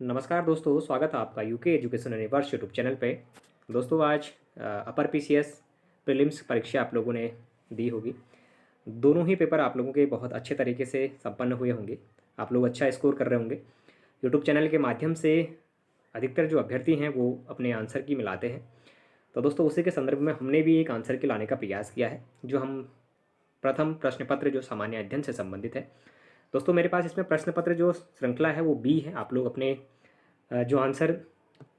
नमस्कार दोस्तों, स्वागत है आपका UK education universe YouTube channel पे। दोस्तों आज अपर पीसीएस प्रीलिम्स परीक्षा आप लोगों ने दी होगी। दोनों ही पेपर आप लोगों के बहुत अच्छे तरीके से संपन्न हुए होंगे। आप लोग अच्छा स्कोर कर रहे होंगे। यूट्यूब चैनल के माध्यम से अधिकतर जो अभ्यर्थी हैं वो अपने आंसर की मिलाते हैं। तो दोस्तों उसी के संदर्भ में हमने भी एक आंसर की लाने का प्रयास किया है, जो हम प्रथम प्रश्न पत्र जो सामान्य अध्ययन से संबंधित है। दोस्तों मेरे पास इसमें प्रश्न पत्र जो श्रृंखला है वो बी है। आप लोग अपने जो आंसर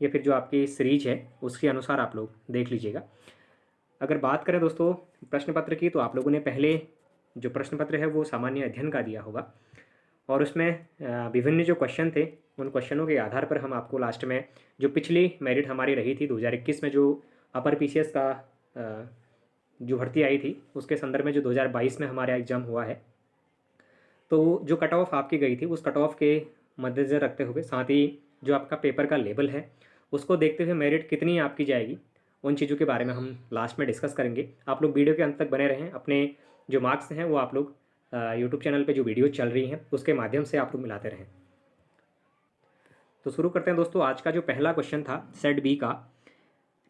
या फिर जो आपकी सीरीज है उसके अनुसार आप लोग देख लीजिएगा। अगर बात करें दोस्तों प्रश्न पत्र की, तो आप लोगों ने पहले जो प्रश्न पत्र है वो सामान्य अध्ययन का दिया होगा, और उसमें विभिन्न जो क्वेश्चन थे उन क्वेश्चनों के आधार पर हम आपको लास्ट में जो पिछली मेरिट हमारी रही थी 2021 में, जो अपर पीसीएस का जो भर्ती आई थी उसके संदर्भ में जो 2022 में हमारा एग्ज़ाम हुआ है, तो जो कट ऑफ आपकी गई थी उस कट ऑफ के मद्देनज़र रखते हुए, साथ ही जो आपका पेपर का लेवल है उसको देखते हुए मेरिट कितनी आपकी जाएगी, उन चीज़ों के बारे में हम लास्ट में डिस्कस करेंगे। आप लोग वीडियो के अंत तक बने रहें। अपने जो मार्क्स हैं वो आप लोग यूट्यूब चैनल पे जो वीडियो चल रही हैं उसके माध्यम से आप लोग मिलाते रहें। तो शुरू करते हैं दोस्तों। आज का जो पहला क्वेश्चन था सेट बी का,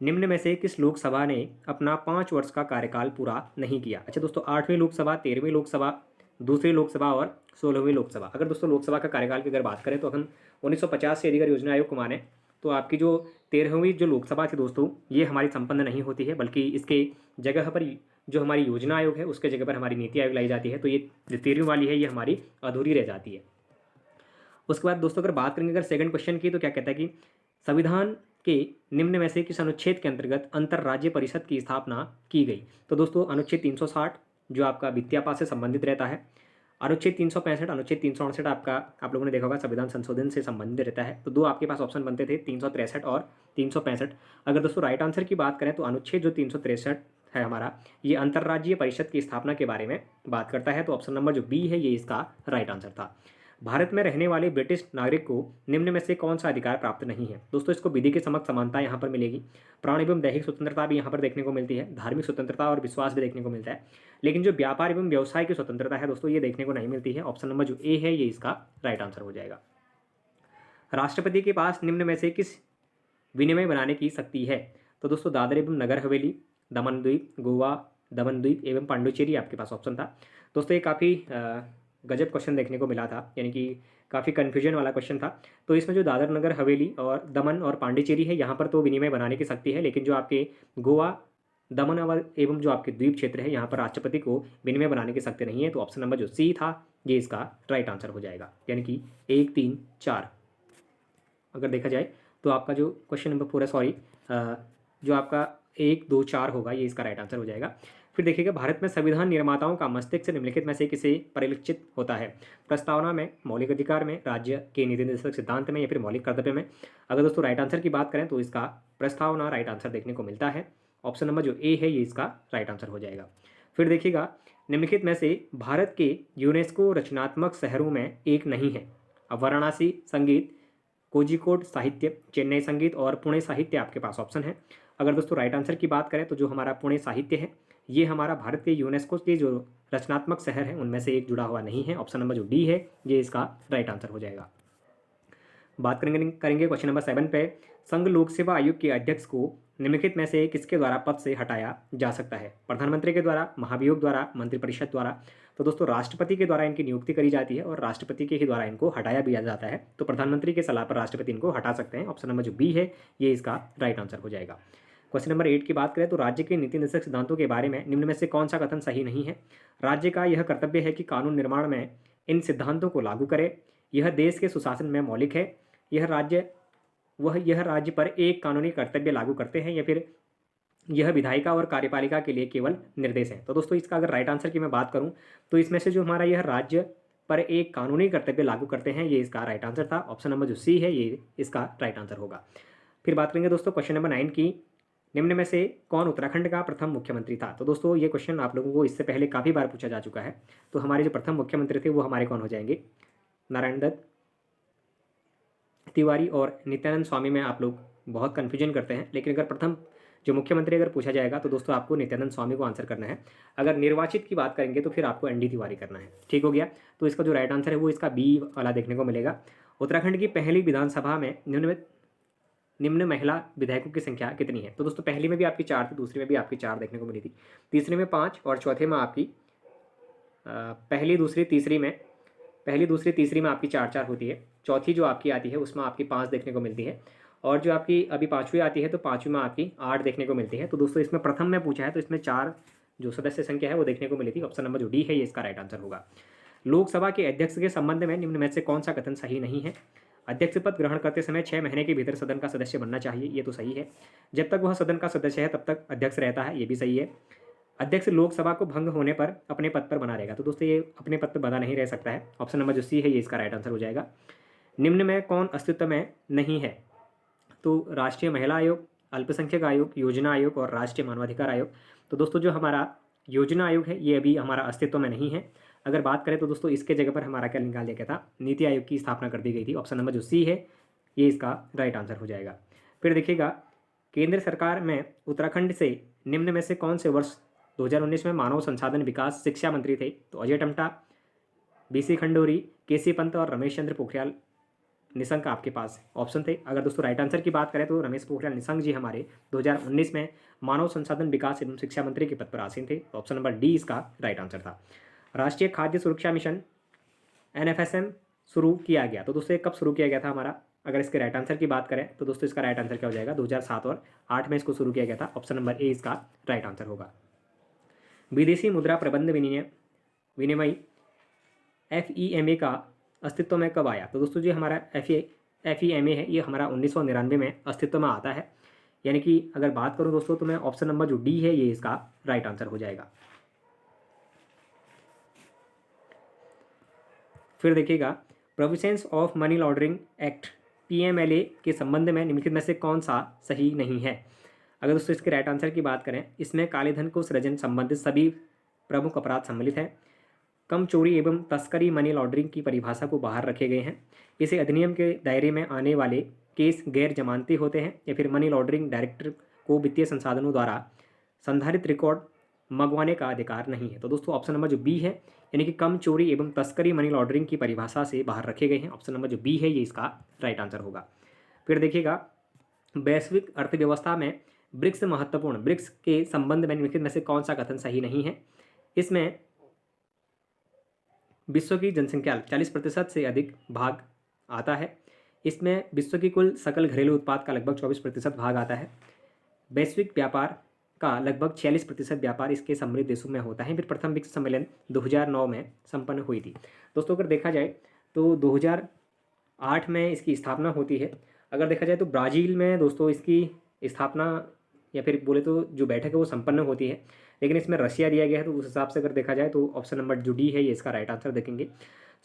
निम्न में से किस लोकसभा ने अपना 5 वर्ष का कार्यकाल पूरा नहीं किया। अच्छा दोस्तों, 8वीं लोकसभा, 13वीं लोकसभा, दूसरी लोकसभा और 16वीं लोकसभा। अगर दोस्तों लोकसभा का कार्यकाल की अगर बात करें तो हम 1950 से यदि अगर योजना आयोग को माने तो आपकी जो 13वीं जो लोकसभा थी दोस्तों, ये हमारी संपन्न नहीं होती है, बल्कि इसके जगह पर जो हमारी योजना आयोग है उसके जगह पर हमारी नीति आयोग लाई जाती है। तो ये जो 13वीं वाली है ये हमारी अधूरी रह जाती है। उसके बाद दोस्तों अगर बात करेंगे अगर सेकंड क्वेश्चन की, तो क्या कहता है कि संविधान के निम्न में से किस अनुच्छेद के अंतर्गत अंतर्राज्य परिषद की स्थापना की गई। तो दोस्तों अनुच्छेद 360 जो आपका वित्तीय आपात से संबंधित रहता है, अनुच्छेद 365, अनुच्छेद 368 आपका आप लोगों ने देखा होगा संविधान संशोधन से संबंधित रहता है। तो दो आपके पास ऑप्शन बनते थे 363 और 365। अगर दोस्तों राइट आंसर की बात करें तो अनुच्छेद जो 363 है हमारा, ये अंतर्राज्यीय परिषद की स्थापना के बारे में बात करता है। तो ऑप्शन नंबर जो बी है ये इसका राइट आंसर था। भारत में रहने वाले ब्रिटिश नागरिक को निम्न में से कौन सा अधिकार प्राप्त नहीं है। दोस्तों इसको विधि के समक्ष समानता यहाँ पर मिलेगी, प्राण एवं दैहिक स्वतंत्रता भी यहाँ पर देखने को मिलती है, धार्मिक स्वतंत्रता और विश्वास भी देखने को मिलता है, लेकिन जो व्यापार एवं व्यवसाय की स्वतंत्रता है दोस्तों ये देखने को नहीं मिलती है। ऑप्शन नंबर जो ए है ये इसका राइट आंसर हो जाएगा। राष्ट्रपति के पास निम्न में से किस विनिमय बनाने की शक्ति है। तो दोस्तों दादर एवं नगर हवेली, दमन द्वीप, गोवा, दमन द्वीप एवं पांडुचेरी आपके पास ऑप्शन था। दोस्तों ये काफ़ी गजब क्वेश्चन देखने को मिला था, यानी कि काफ़ी कन्फ्यूजन वाला क्वेश्चन था। तो इसमें जो दादर नगर हवेली और दमन और पांडिचेरी है यहाँ पर तो विनिमय बनाने की शक्ति है, लेकिन जो आपके गोवा, दमन एवं जो आपके द्वीप क्षेत्र है यहाँ पर राष्ट्रपति को विनिमय बनाने की शक्ति नहीं है। तो ऑप्शन नंबर जो सी था ये इसका राइट आंसर हो जाएगा, यानी कि 1, 3, 4 अगर देखा जाए तो आपका जो क्वेश्चन नंबर पूरा जो आपका 1, 2, 4 होगा ये इसका राइट आंसर हो जाएगा। फिर देखिएगा भारत में संविधान निर्माताओं का मस्तिष्क से निम्नलिखित में से किसे परिलक्षित होता है। प्रस्तावना में, मौलिक अधिकार में, राज्य के नीति निर्देशक सिद्धांत में या फिर मौलिक कर्तव्य में। अगर दोस्तों राइट आंसर की बात करें तो इसका प्रस्तावना राइट आंसर देखने को मिलता है। ऑप्शन नंबर जो ए है ये इसका राइट आंसर हो जाएगा। फिर देखिएगा निम्नलिखित में से भारत के यूनेस्को रचनात्मक शहरों में एक नहीं है। अब वाराणसी संगीत, कोझिकोड साहित्य, चेन्नई संगीत और पुणे साहित्य आपके पास ऑप्शन है। अगर दोस्तों राइट आंसर की बात करें तो जो हमारा पुणे साहित्य है ये हमारा भारत के यूनेस्को के जो रचनात्मक शहर है उनमें से एक जुड़ा हुआ नहीं है। ऑप्शन नंबर जो डी है ये इसका राइट आंसर हो जाएगा। बात करेंगे क्वेश्चन नंबर 7 पे, संघ लोक सेवा आयोग के अध्यक्ष को निम्नलिखित में से किसके द्वारा पद से हटाया जा सकता है। प्रधानमंत्री के द्वारा, महाभियोग द्वारा, मंत्रिपरिषद द्वारा। तो दोस्तों राष्ट्रपति के द्वारा इनकी नियुक्ति करी जाती है और राष्ट्रपति के ही द्वारा इनको हटाया भी जाता है। तो प्रधानमंत्री के सलाह पर राष्ट्रपति इनको हटा सकते हैं। ऑप्शन नंबर जो बी है ये इसका राइट आंसर हो जाएगा। क्वेश्चन नंबर 8 की बात करें तो राज्य के नीति निर्देशक सिद्धांतों के बारे में निम्न में से कौन सा कथन सही नहीं है। राज्य का यह कर्तव्य है कि कानून निर्माण में इन सिद्धांतों को लागू करे। यह देश के सुशासन में मौलिक है। यह राज्य पर एक कानूनी कर्तव्य लागू करते हैं, या फिर यह विधायिका और कार्यपालिका के लिए केवल निर्देश है। तो दोस्तों इसका अगर राइट आंसर की मैं बात करूं तो इसमें से जो हमारा यह राज्य पर एक कानूनी कर्तव्य लागू करते हैं ये इसका राइट आंसर था। ऑप्शन नंबर जो सी है ये इसका राइट आंसर होगा। फिर बात करेंगे दोस्तों क्वेश्चन नंबर 9 की, निम्न में से कौन उत्तराखंड का प्रथम मुख्यमंत्री था। तो दोस्तों ये क्वेश्चन आप लोगों को इससे पहले काफ़ी बार पूछा जा चुका है। तो हमारे जो प्रथम मुख्यमंत्री थे वो हमारे कौन हो जाएंगे, नारायण दत्त, तिवारी और नित्यानंद स्वामी में आप लोग बहुत कन्फ्यूजन करते हैं, लेकिन अगर प्रथम जो मुख्यमंत्री अगर पूछा जाएगा तो दोस्तों आपको नित्यानंद स्वामी को आंसर करना है। अगर निर्वाचित की बात करेंगे तो फिर आपको एनडी तिवारी करना है। ठीक हो गया। तो इसका जो राइट आंसर है वो इसका बी वाला देखने को मिलेगा। उत्तराखंड की पहली विधानसभा में निम्न महिला विधायकों की संख्या कितनी है? तो दोस्तों पहली में भी आपकी 4 थी, दूसरी में भी आपकी 4 देखने को मिली थी, तीसरे में 5 और चौथे में आपकी पहली दूसरी तीसरी में आपकी 4 4 होती है। चौथी जो आपकी आती है उसमें आपकी 5 देखने को मिलती है, और जो आपकी अभी पाँचवीं आती है तो पाँचवीं में आपकी 8 देखने को मिलती है। तो दोस्तों इसमें प्रथम में पूछा है तो इसमें 4 जो सदस्य संख्या है वो देखने को मिली थी। ऑप्शन नंबर जो डी है ये इसका राइट आंसर होगा। लोकसभा के अध्यक्ष के संबंध में निम्न में से कौन सा कथन सही नहीं है? अध्यक्ष पद ग्रहण करते समय 6 महीने के भीतर सदन का सदस्य बनना चाहिए, ये तो सही है। जब तक वह सदन का सदस्य है तब तक अध्यक्ष रहता है, ये भी सही है। अध्यक्ष लोकसभा को भंग होने पर अपने पद पर बना रहेगा, तो दोस्तों ये अपने पद पर बना नहीं रह सकता है। ऑप्शन नंबर जो सी है ये इसका राइट आंसर हो जाएगा। निम्न में कौन अस्तित्व में नहीं है? तो राष्ट्रीय महिला आयोग, अल्पसंख्यक आयोग, योजना आयोग और राष्ट्रीय मानवाधिकार आयोग। तो दोस्तों जो हमारा योजना आयोग है ये अभी हमारा अस्तित्व में नहीं है। अगर बात करें तो दोस्तों इसके जगह पर हमारा क्या निकाल दिया गया था, नीति आयोग की स्थापना कर दी गई थी। ऑप्शन नंबर जो सी है ये इसका राइट आंसर हो जाएगा। फिर देखिएगा, केंद्र सरकार में उत्तराखंड से निम्न में से कौन से वर्ष 2019 में मानव संसाधन विकास शिक्षा मंत्री थे? तो अजय टम्टा, बीसी खंडूरी, केसी पंत और रमेश चंद्र पोखरियाल निशंक आपके पास ऑप्शन थे। अगर दोस्तों राइट आंसर की बात करें तो रमेश पोखरियाल निशंक जी हमारे 2019 में मानव संसाधन विकास एवं शिक्षा मंत्री के पद पर आसीन थे। ऑप्शन नंबर डी इसका राइट आंसर था। राष्ट्रीय खाद्य सुरक्षा मिशन NFSM शुरू किया गया, तो दोस्तों कब शुरू किया गया था हमारा? अगर इसके राइट आंसर की बात करें तो दोस्तों इसका राइट आंसर क्या हो जाएगा? 2007 और 8 में इसको शुरू किया गया था। ऑप्शन नंबर ए इसका राइट आंसर होगा। विदेशी मुद्रा प्रबंध विनिमय FEMA का अस्तित्व में कब आया? तो दोस्तों जो हमारा FEMA है ये हमारा 1999 में अस्तित्व में आता है। यानी कि अगर बात करूं दोस्तों तो मैं ऑप्शन नंबर जो डी है ये इसका राइट आंसर हो जाएगा। फिर देखिएगा, provisions of money laundering act PMLA के संबंध में निम्नलिखित में से कौन सा सही नहीं है? अगर दोस्तों इसके राइट आंसर की बात करें, इसमें काले धन को सृजन संबंधित सभी प्रमुख अपराध सम्मिलित हैं। कम चोरी एवं तस्करी मनी लॉन्ड्रिंग की परिभाषा को बाहर रखे गए हैं। इसे अधिनियम के दायरे में आने वाले केस गैर जमानती होते हैं, या फिर मनी लॉन्ड्रिंग डायरेक्टर को वित्तीय संसाधनों द्वारा संधारित रिकॉर्ड मंगवाने का अधिकार नहीं है। तो दोस्तों ऑप्शन नंबर जो बी है, यानी कि कम चोरी एवं तस्करी मनी लॉन्ड्रिंग की परिभाषा से बाहर रखे गए हैं। ऑप्शन नंबर जो बी है ये इसका राइट आंसर होगा। फिर देखिएगा, वैश्विक अर्थव्यवस्था में ब्रिक्स महत्वपूर्ण, ब्रिक्स के संबंध में निम्नलिखित में से कौन सा कथन सही नहीं है? इसमें विश्व की जनसंख्या 40% से अधिक भाग आता है। इसमें विश्व की कुल सकल घरेलू उत्पाद का लगभग 24% भाग आता है। वैश्विक व्यापार का लगभग 46% व्यापार इसके समृद्ध देशों में होता है। फिर प्रथम ब्रिक्स सम्मेलन 2009 में संपन्न हुई थी। दोस्तों अगर देखा जाए तो 2008 में इसकी स्थापना होती है। अगर देखा जाए तो ब्राज़ील में दोस्तों इसकी स्थापना या फिर बोले तो जो बैठक है वो संपन्न होती है, लेकिन इसमें रशिया दिया गया है। तो उस हिसाब से अगर देखा जाए तो ऑप्शन नंबर जो डी है ये इसका राइट आंसर देखेंगे।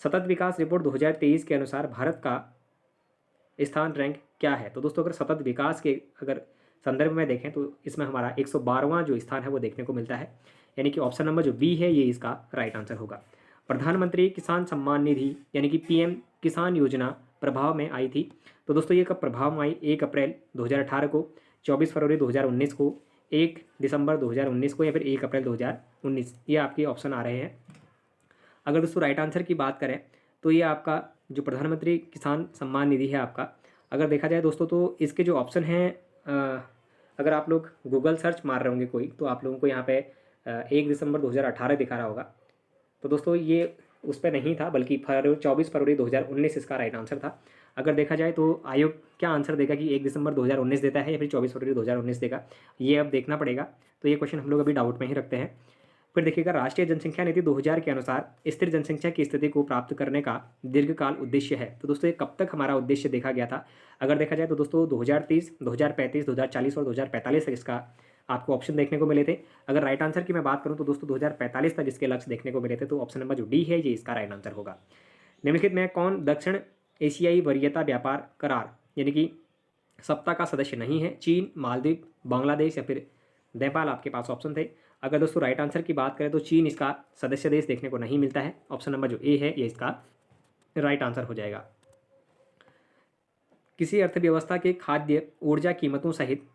सतत विकास रिपोर्ट 2023 के अनुसार भारत का स्थान रैंक क्या है? तो दोस्तों अगर सतत विकास के अगर संदर्भ में देखें तो इसमें हमारा 112वां जो स्थान है वो देखने को मिलता है, यानी कि ऑप्शन नंबर जो बी है ये इसका राइट आंसर होगा। प्रधानमंत्री किसान सम्मान निधि यानी कि PM किसान योजना प्रभाव में आई थी। तो दोस्तों ये कब प्रभाव में आई? 1 अप्रैल 2018 को, 24 फरवरी 2019 को, 1 दिसंबर 2019 को, या फिर 1 अप्रैल 2019। ये आपके ऑप्शन आ रहे हैं। अगर दोस्तों राइट आंसर की बात करें तो ये आपका जो प्रधानमंत्री किसान सम्मान निधि है आपका, अगर देखा जाए दोस्तों तो इसके जो ऑप्शन हैं, अगर आप लोग गूगल सर्च मार रहे होंगे कोई, तो आप लोगों को यहाँ पे 1 दिसंबर 2018 दिखा रहा होगा। तो दोस्तों ये उस पर नहीं था, बल्कि 24 फरवरी 2019 इसका राइट आंसर था। अगर देखा जाए तो आयोग क्या आंसर देगा कि 1 दिसंबर 2019 देता है या फिर 24 फरवरी 2019 देगा, ये अब देखना पड़ेगा। तो ये क्वेश्चन हम लोग अभी डाउट में ही रखते हैं। फिर देखिएगा, राष्ट्रीय जनसंख्या नीति 2000 के अनुसार स्थिर जनसंख्या की स्थिति को प्राप्त करने का दीर्घकाल उद्देश्य है। तो दोस्तों ये कब तक हमारा उद्देश्य देखा गया था? अगर देखा जाए तो दोस्तों 2030, 2035, 2040 और 2045 तक इसका आपको ऑप्शन देखने को मिले थे। अगर राइट आंसर की मैं बात करूं तो दोस्तों 2045 तक इसके लक्ष्य देखने को मिले थे। तो ऑप्शन नंबर जो डी है ये इसका राइट आंसर होगा। निम्नलिखित में कौन दक्षिण एशियाई वरीयता व्यापार करार यानी कि सप्ताह का सदस्य नहीं है? चीन, मालदीव, बांग्लादेश या फिर नेपाल आपके पास ऑप्शन थे। अगर दोस्तों राइट आंसर की बात करें तो चीन इसका सदस्य देश देखने को नहीं मिलता है। ऑप्शन नंबर जो ए है ये इसका राइट आंसर हो जाएगा। किसी अर्थव्यवस्था के खाद्य ऊर्जा कीमतों सहित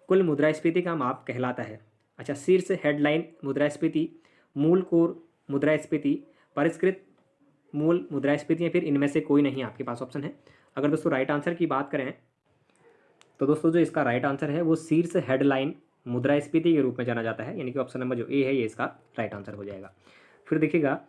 कुल मुद्रास्फीति का माप कहलाता है? अच्छा, शीर्ष हेडलाइन मुद्रास्फीति, मूल कोर मुद्रास्फीति, परिष्कृत मूल मुद्रास्फीति या फिर इनमें से कोई नहीं आपके पास ऑप्शन है। अगर दोस्तों राइट आंसर की बात करें तो दोस्तों जो इसका राइट आंसर है वो शीर्ष हेडलाइन मुद्रास्फीति के रूप में जाना जाता है, यानी कि ऑप्शन नंबर जो ए है ये इसका राइट आंसर हो जाएगा। फिर देखिएगा,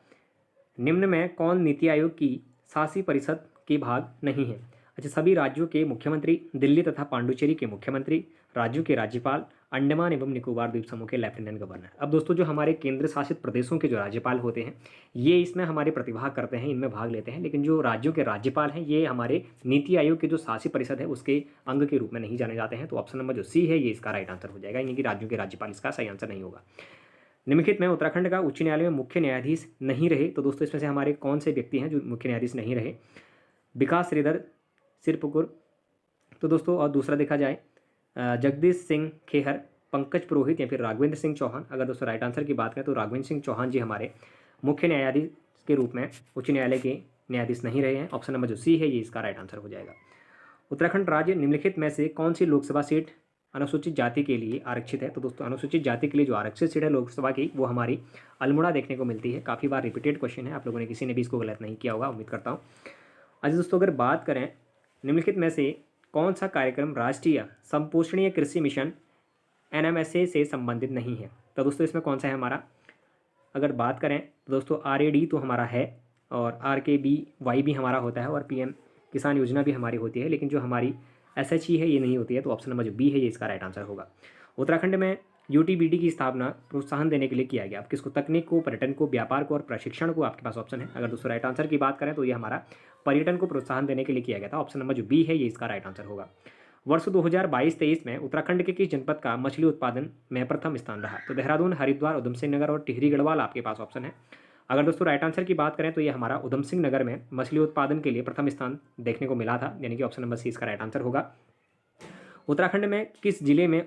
निम्न में कौन नीति आयोग की शासी परिषद के भाग नहीं है? अच्छा, सभी राज्यों के मुख्यमंत्री, दिल्ली तथा पांडुचेरी के मुख्यमंत्री, राज्यों के राज्यपाल, अंडमान एवं निकोबार द्वीप समूह के लेफ्टिनेंट गवर्नर। अब दोस्तों जो हमारे केंद्र शासित प्रदेशों के जो राज्यपाल होते हैं ये इसमें हमारे प्रतिभाग करते हैं, इनमें भाग लेते हैं, लेकिन जो राज्यों के राज्यपाल हैं ये हमारे नीति आयोग के जो शासी परिषद है उसके अंग के रूप में नहीं जाने जाते हैं। तो ऑप्शन नंबर जो सी है ये इसका राइट आंसर हो जाएगा, यानी कि राज्यों के राज्यपाल इसका सही आंसर नहीं होगा। निम्नलिखित में उत्तराखंड का उच्च न्यायालय में मुख्य न्यायाधीश नहीं रहे, तो दोस्तों इसमें से हमारे कौन से व्यक्ति हैं जो मुख्य न्यायाधीश नहीं रहे? विकास श्रीधर सिरपुकुर, तो दोस्तों और दूसरा देखा जाए जगदीश सिंह खेहर, पंकज पुरोहित या फिर राघवेंद्र सिंह चौहान। अगर दोस्तों राइट आंसर की बात करें तो राघवेंद्र सिंह चौहान जी हमारे मुख्य न्यायाधीश के रूप में उच्च न्यायालय के न्यायाधीश नहीं रहे हैं। ऑप्शन नंबर जो सी है ये इसका राइट आंसर हो जाएगा। उत्तराखंड राज्य निम्नलिखित में से कौन सी लोकसभा सीट अनुसूचित जाति के लिए आरक्षित है? तो दोस्तों अनुसूचित जाति के लिए जो आरक्षित सीट है लोकसभा की वो हमारी अल्मोड़ा देखने को मिलती है। काफ़ी बार रिपीटेड क्वेश्चन है, आप लोगों ने किसी ने भी इसको गलत नहीं किया होगा, उम्मीद करता हूँ। आज दोस्तों अगर बात करें निम्नलिखित में से कौन सा कार्यक्रम राष्ट्रीय संपोषणीय कृषि मिशन NMSA से संबंधित नहीं है? तो दोस्तों इसमें कौन सा है हमारा? अगर बात करें तो दोस्तों RAD तो हमारा है और RKBY भी हमारा होता है और PM किसान योजना भी हमारी होती है, लेकिन जो हमारी SHE है ये नहीं होती है। तो ऑप्शन नंबर जो बी है ये इसका राइट आंसर होगा। उत्तराखंड में UTBD की स्थापना प्रोत्साहन देने के लिए किया गया। आप किसको? तकनीक को, पर्यटन को, व्यापार को और प्रशिक्षण को आपके पास ऑप्शन है। अगर दोस्तों राइट आंसर की बात करें तो ये हमारा पर्यटन को प्रोत्साहन देने के लिए किया गया था। ऑप्शन नंबर जो बी है ये इसका राइट आंसर होगा। वर्ष 2022-23 में उत्तराखंड के किस जनपद का मछली उत्पादन में प्रथम स्थान रहा? तो देहरादून, हरिद्वार, उधम सिंह नगर और टिहरी गढ़वाल आपके पास ऑप्शन है। अगर दोस्तों राइट आंसर की बात करें तो ये हमारा उधम सिंह नगर में मछली उत्पादन के लिए प्रथम स्थान देखने को मिला था, यानी कि ऑप्शन नंबर सी इसका राइट आंसर होगा। उत्तराखंड में किस जिले में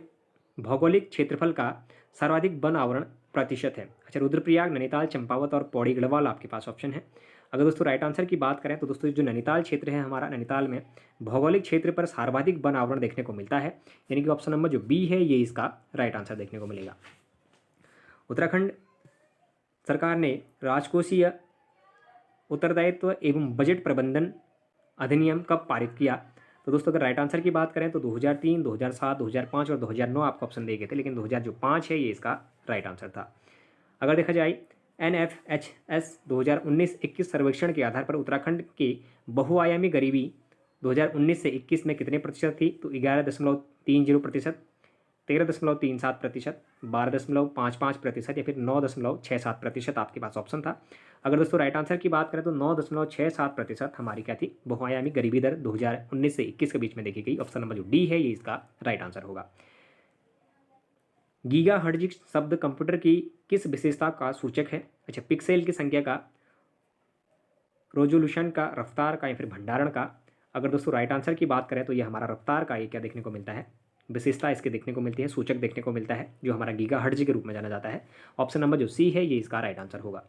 भौगोलिक क्षेत्रफल का सर्वाधिक वन आवरण प्रतिशत है? अच्छा, रुद्रप्रयाग, नैनीताल, चंपावत और पौड़ी गढ़वाल आपके पास ऑप्शन है। अगर दोस्तों राइट आंसर की बात करें तो दोस्तों जो नैनीताल क्षेत्र है हमारा, नैनीताल में भौगोलिक क्षेत्र पर सर्वाधिक वन आवरण देखने को मिलता है, यानी कि ऑप्शन नंबर जो बी है ये इसका राइट आंसर देखने को मिलेगा। उत्तराखंड सरकार ने राजकोषीय उत्तरदायित्व एवं बजट प्रबंधन अधिनियम कब पारित किया? तो दोस्तों अगर राइट आंसर की बात करें तो 2003, 2007, 2005 और 2009 आपको ऑप्शन दिए गए थे, लेकिन 2005 है ये इसका राइट आंसर था। अगर देखा जाए NFHS 2019-21 सर्वेक्षण के आधार पर उत्तराखंड के बहुआयामी गरीबी 2019 से 21 में कितने प्रतिशत थी? तो 11.30%, 13.37%, 12.55% या फिर 9.67% आपके पास ऑप्शन था। अगर दोस्तों राइट आंसर की बात करें तो 9.67% हमारी क्या थी? बहुआयामी गरीबी दर 2019 से 21 के बीच में देखी गई। ऑप्शन नंबर जो डी है ये इसका राइट आंसर होगा। गीगा हर्ट्ज शब्द कंप्यूटर की किस विशेषता का सूचक है? अच्छा, पिक्सेल की संख्या का, रेजोल्यूशन का, रफ्तार का या फिर भंडारण का? अगर दोस्तों राइट आंसर की बात करें तो ये हमारा रफ्तार का ये क्या देखने को मिलता है? विशेषता इसके देखने को मिलती है, सूचक देखने को मिलता है, जो हमारा गीगा हर्ट्ज के रूप में जाना जाता है। ऑप्शन नंबर जो सी है ये इसका राइट आंसर होगा।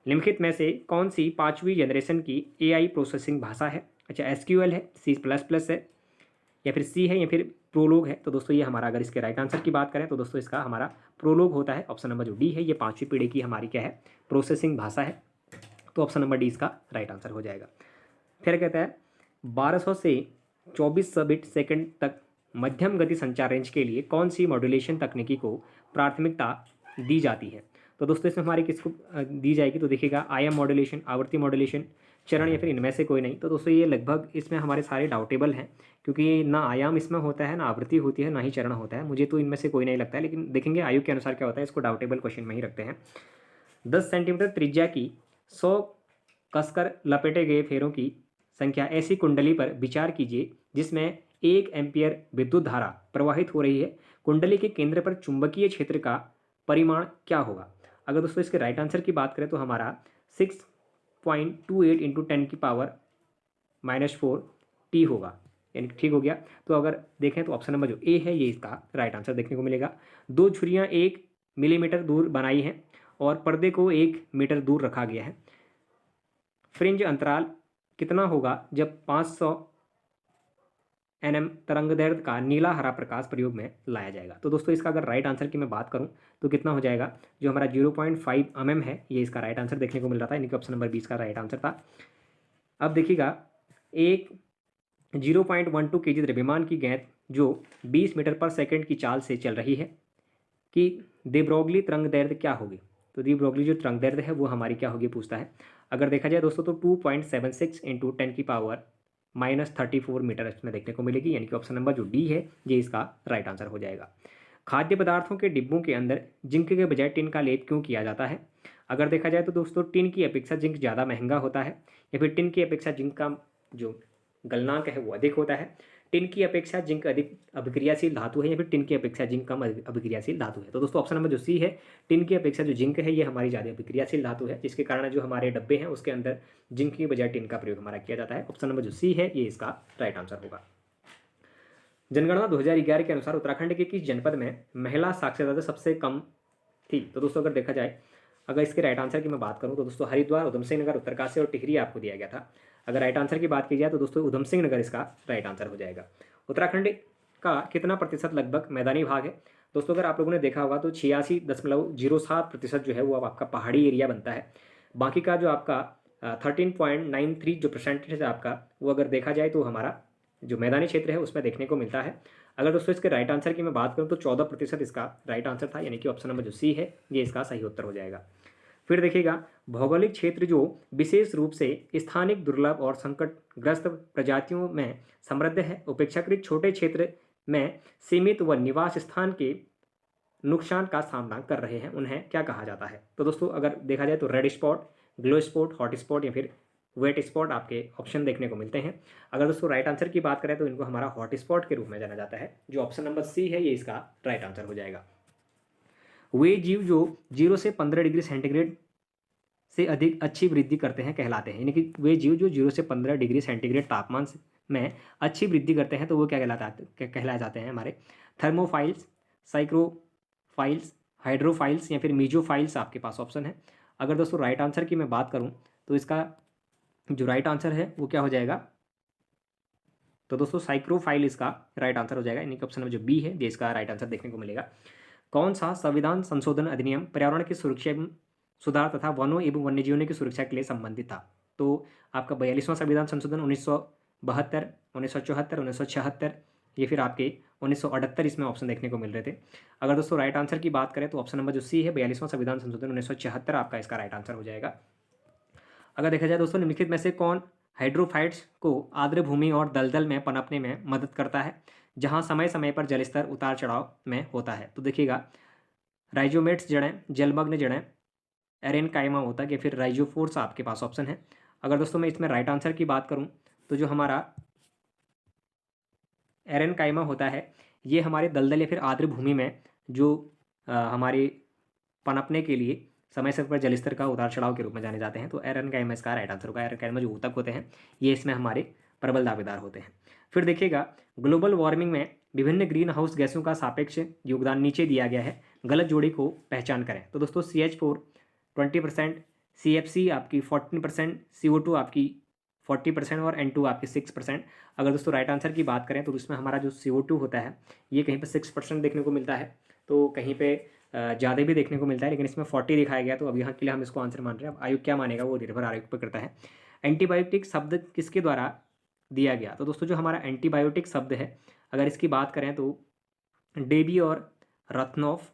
निम्नलिखित में से कौन सी 5वीं जनरेशन की AI प्रोसेसिंग भाषा है? अच्छा, SQL है, C++ है या फिर C है या फिर प्रोलोग है? तो दोस्तों ये हमारा, अगर इसके राइट आंसर की बात करें तो दोस्तों इसका हमारा प्रोलोग होता है। ऑप्शन नंबर जो डी है ये 5वीं पीढ़ी की हमारी क्या है? प्रोसेसिंग भाषा है। तो ऑप्शन नंबर डी इसका राइट आंसर हो जाएगा। फिर कहता है 1200 से 2400 बिट सेकंड तक मध्यम गति संचार रेंज के लिए कौन सी मॉड्यूलेशन तकनीकी को प्राथमिकता दी जाती है? तो दोस्तों इसमें हमारी किसको दी जाएगी? तो देखिएगा IM मॉड्यूलेशन, आवृत्ति मॉड्यूलेशन, चरण या फिर इनमें से कोई नहीं। तो दोस्तों ये लगभग इसमें हमारे सारे डाउटेबल हैं, क्योंकि ना आयाम इसमें होता है, ना आवृत्ति होती है, ना ही चरण होता है। मुझे तो इनमें से कोई नहीं लगता है, लेकिन देखेंगे आयु के अनुसार क्या होता है, इसको डाउटेबल क्वेश्चन में ही रखते हैं। 10 सेंटीमीटर त्रिज्या की 100 कसकर लपेटे गए फेरों की संख्या ऐसी कुंडली पर विचार कीजिए जिसमें 1 एम्पियर विद्युत धारा प्रवाहित हो रही है। कुंडली के केंद्र पर चुंबकीय क्षेत्र का परिमाण क्या होगा? अगर दोस्तों इसके राइट आंसर की बात करें तो हमारा 6.28 × 10⁻⁻4 T होगा, यानी ठीक हो गया। तो अगर देखें तो ऑप्शन नंबर जो ए है ये इसका राइट आंसर देखने को मिलेगा। 2 छुरियाँ 1 मिलीमीटर दूर बनाई हैं और पर्दे को 1 मीटर दूर रखा गया है। फ्रिंज अंतराल कितना होगा जब 500 nm तरंगदैर्ध्य का नीला हरा प्रकाश प्रयोग में लाया जाएगा। तो दोस्तों इसका अगर राइट आंसर की मैं बात करूं तो कितना हो जाएगा, जो हमारा 0.5 mm है, ये इसका राइट आंसर देखने को मिल रहा था, यानी कि ऑप्शन नंबर 20 का राइट आंसर था। अब देखिएगा, एक 0.12 kg द्रव्यमान की गेंद जो 20 मीटर पर सेकंड की चाल से चल रही है कि de Broglie तरंगदैर्ध्य क्या होगी। तो de Broglie जो तरंगदैर्ध्य है वो हमारी क्या होगी पूछता है। अगर देखा जाए दोस्तों तो 2.76 इंटू 10⁻⁻34 मीटर इसमें देखने को मिलेगी, यानी कि ऑप्शन नंबर जो डी है ये इसका राइट आंसर हो जाएगा। खाद्य पदार्थों के डिब्बों के अंदर जिंक के बजाय टिन का लेप क्यों किया जाता है। अगर देखा जाए तो दोस्तों टिन की अपेक्षा जिंक ज़्यादा महंगा होता है, या फिर टिन की अपेक्षा जिंक का जो गलनांक है वो अधिक होता है। टिन की अपेक्षा जिंक अधिक अभिक्रियाशील धातु है, या फिर टिन की अपेक्षा जिंक कम अभिक्रियाशील धातु है। तो दोस्तों ऑप्शन नंबर जो सी है, टिन की अपेक्षा जो जिंक है ये हमारी ज़्यादा अभिक्रियाशील धातु है, जिसके कारण जो हमारे डब्बे हैं उसके अंदर जिंक की बजाय टिन का प्रयोग हमारा किया जाता है। ऑप्शन नंबर जो सी है ये इसका राइट आंसर होगा। जनगणना 2011 के अनुसार उत्तराखंड के किस जनपद में महिला साक्षरता सबसे कम थी। तो दोस्तों अगर देखा जाए, अगर इसके राइट आंसर की मैं बात करूं तो दोस्तों हरिद्वार, उधम सिंह नगर, उत्तरकाशी और टिहरी आपको दिया गया था। अगर राइट आंसर की बात की जाए तो दोस्तों उधम सिंह नगर इसका राइट आंसर हो जाएगा। उत्तराखंड का कितना प्रतिशत लगभग मैदानी भाग है। दोस्तों अगर आप लोगों ने देखा होगा तो 86.07% जो है वो अब आपका पहाड़ी एरिया बनता है। बाकी का जो आपका 13.93 जो परसेंटेज है आपका, वो अगर देखा जाए तो हमारा जो मैदानी क्षेत्र है उसमें देखने को मिलता है। अगर दोस्तों इसके राइट आंसर की मैं बात करूं तो 14% इसका राइट आंसर था, यानी कि ऑप्शन नंबर जो सी है ये इसका सही उत्तर हो जाएगा। फिर देखिएगा, भौगोलिक क्षेत्र जो विशेष रूप से स्थानिक दुर्लभ और संकटग्रस्त प्रजातियों में समृद्ध है, अपेक्षाकृत छोटे क्षेत्र में सीमित व निवास स्थान के नुकसान का सामना कर रहे हैं, उन्हें क्या कहा जाता है। तो दोस्तों अगर देखा जाए तो red spot, glow spot, hot spot या फिर वेट स्पॉट आपके ऑप्शन देखने को मिलते हैं। अगर दोस्तों राइट आंसर की बात करें तो इनको हमारा हॉट स्पॉट के रूप में जाना जाता है, जो ऑप्शन नंबर सी है ये इसका राइट आंसर हो जाएगा। वे जीव जो 0 से 15 डिग्री सेंटीग्रेड से अधिक अच्छी वृद्धि करते हैं कहलाते हैं, यानी कि वे जीव जो 0 से 15 डिग्री सेंटीग्रेड तापमान में अच्छी वृद्धि करते हैं तो वो क्या कहलाए जाते हैं हमारे थर्मोफाइल्स, साइक्रोफाइल्स, हाइड्रोफाइल्स या फिर मीजोफाइल्स आपके पास ऑप्शन है। अगर दोस्तों राइट आंसर की मैं बात करूं तो इसका जो राइट आंसर है वो क्या हो जाएगा, तो दोस्तों साइक्रोफाइल इसका राइट आंसर हो जाएगा, यानी कि ऑप्शन नंबर जो बी है ये इसका राइट आंसर देखने को मिलेगा। कौन सा संविधान संशोधन अधिनियम पर्यावरण की सुरक्षा एवं सुधार तथा वनों एवं वन्यजीवों की सुरक्षा के लिए संबंधित था। तो आपका 42वां संविधान संशोधन 1972, 1974, 1976 या फिर आपके 1978 इसमें ऑप्शन देखने को मिल रहे थे। अगर दोस्तों राइट आंसर की बात करें तो ऑप्शन नंबर जो सी है 42वां संविधान संशोधन 1976 आपका इसका राइट आंसर हो जाएगा। अगर देखा जाए दोस्तों निम्नलिखित में से कौन हाइड्रोफाइट्स को आर्द्र भूमि और दलदल में पनपने में मदद करता है, जहां समय समय पर जलस्तर उतार चढ़ाव में होता है। तो देखिएगा, राइजोमेट्स जड़ें, जलमग्न जड़ें, एरेनकाइमा होता है, या फिर राइजोफोर्स आपके पास ऑप्शन है। अगर दोस्तों मैं इसमें राइट आंसर की बात करूं तो जो हमारा एरेनकाइमा होता है ये हमारे दलदल या फिर आर्द्र भूमि में जो हमारे पनपने के लिए समय समय पर जलस्तर का उतार चढ़ाव के रूप में जाने जाते हैं। तो एरेनकाइमा इसका राइट आंसर होगा। एरेनकाइमा जो ऊतक होते हैं ये इसमें हमारे प्रबल दावेदार होते हैं। फिर देखिएगा, ग्लोबल वार्मिंग में विभिन्न ग्रीन हाउस गैसों का सापेक्ष योगदान नीचे दिया गया है, गलत जोड़ी को पहचान करें। तो दोस्तों CH4 20%, CFC आपकी 14%, CO2 आपकी 40% और N2 आपकी 6%। अगर दोस्तों राइट आंसर की बात करें तो इसमें हमारा जो CO2 होता है ये कहीं पे 6% देखने को मिलता है, तो कहीं पे ज़्यादा भी देखने को मिलता है, लेकिन इसमें 40 दिखाया गया, तो अब यहाँ के लिए हम इसको आंसर मान रहे हैं। अब आयोग क्या मानेगा वो निर्भर आयोग पर करता है। एंटीबायोटिक शब्द किसके द्वारा दिया गया। तो दोस्तों जो हमारा एंटीबायोटिक शब्द है अगर इसकी बात करें तो डेबी और रत्नॉफ,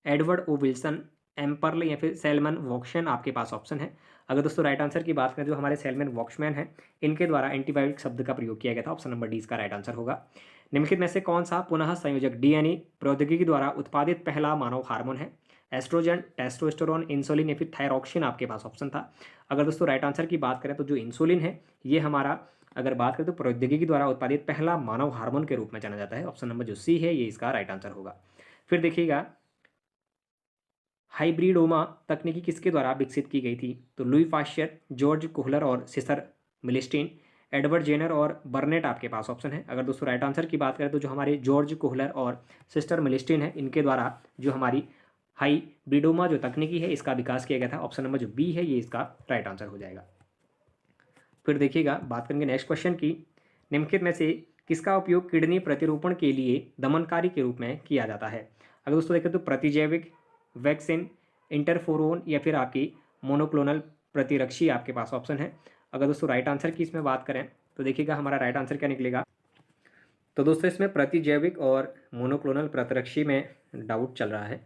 एडवर्ड ओ विल्सन, एम्पर्ल या फिर सैलमन वॉक्समैन आपके पास ऑप्शन है। अगर दोस्तों राइट आंसर की बात करें जो हमारे सैलमन वॉक्समैन है इनके द्वारा एंटीबायोटिक शब्द का प्रयोग किया गया था। ऑप्शन नंबर डी इसका राइट आंसर होगा। निम्नलिखित में से कौन सा पुनः संयोजक DNA प्रौद्योगिकी द्वारा उत्पादित पहला मानव हार्मोन है। एस्ट्रोजन, टेस्टोस्टेरोन, इंसुलिन या फिर थायरॉक्सिन आपके पास ऑप्शन था। अगर दोस्तों राइट आंसर की बात करें तो जो इंसुलिन है ये हमारा अगर बात करें तो प्रौद्योगिकी द्वारा उत्पादित पहला मानव हार्मोन के रूप में जाना जाता है। ऑप्शन नंबर जो सी है ये इसका राइट आंसर होगा। फिर देखिएगा, हाइब्रिडोमा तकनीकी किसके द्वारा विकसित की गई थी। तो लुई पाश्चर, जॉर्ज कोहलर और सिसर मिलिस्टीन, एडवर्ड जेनर और बर्नेट आपके पास ऑप्शन है। अगर दोस्तों राइट आंसर की बात करें तो जो हमारे जॉर्ज कोहलर और सिस्टर मिलिस्टीन है इनके द्वारा जो हमारी हाइब्रिडोमा जो तकनीकी है इसका विकास किया गया था। ऑप्शन नंबर जो बी है ये इसका राइट आंसर हो जाएगा। फिर देखिएगा, बात करेंगे नेक्स्ट क्वेश्चन की, निम्नलिखित में से किसका उपयोग किडनी प्रतिरूपण के लिए दमनकारी के रूप में किया जाता है? अगर दोस्तों देखें तो प्रतिजैविक, वैक्सीन, इंटरफोरोन या फिर आपकी मोनोक्लोनल प्रतिरक्षी आपके पास ऑप्शन है। अगर दोस्तों राइट आंसर की इसमें बात करें तो देखिएगा हमारा राइट आंसर क्या निकलेगा। तो दोस्तों इसमें प्रतिजैविक और मोनोक्लोनल प्रतिरक्षी में डाउट चल रहा है।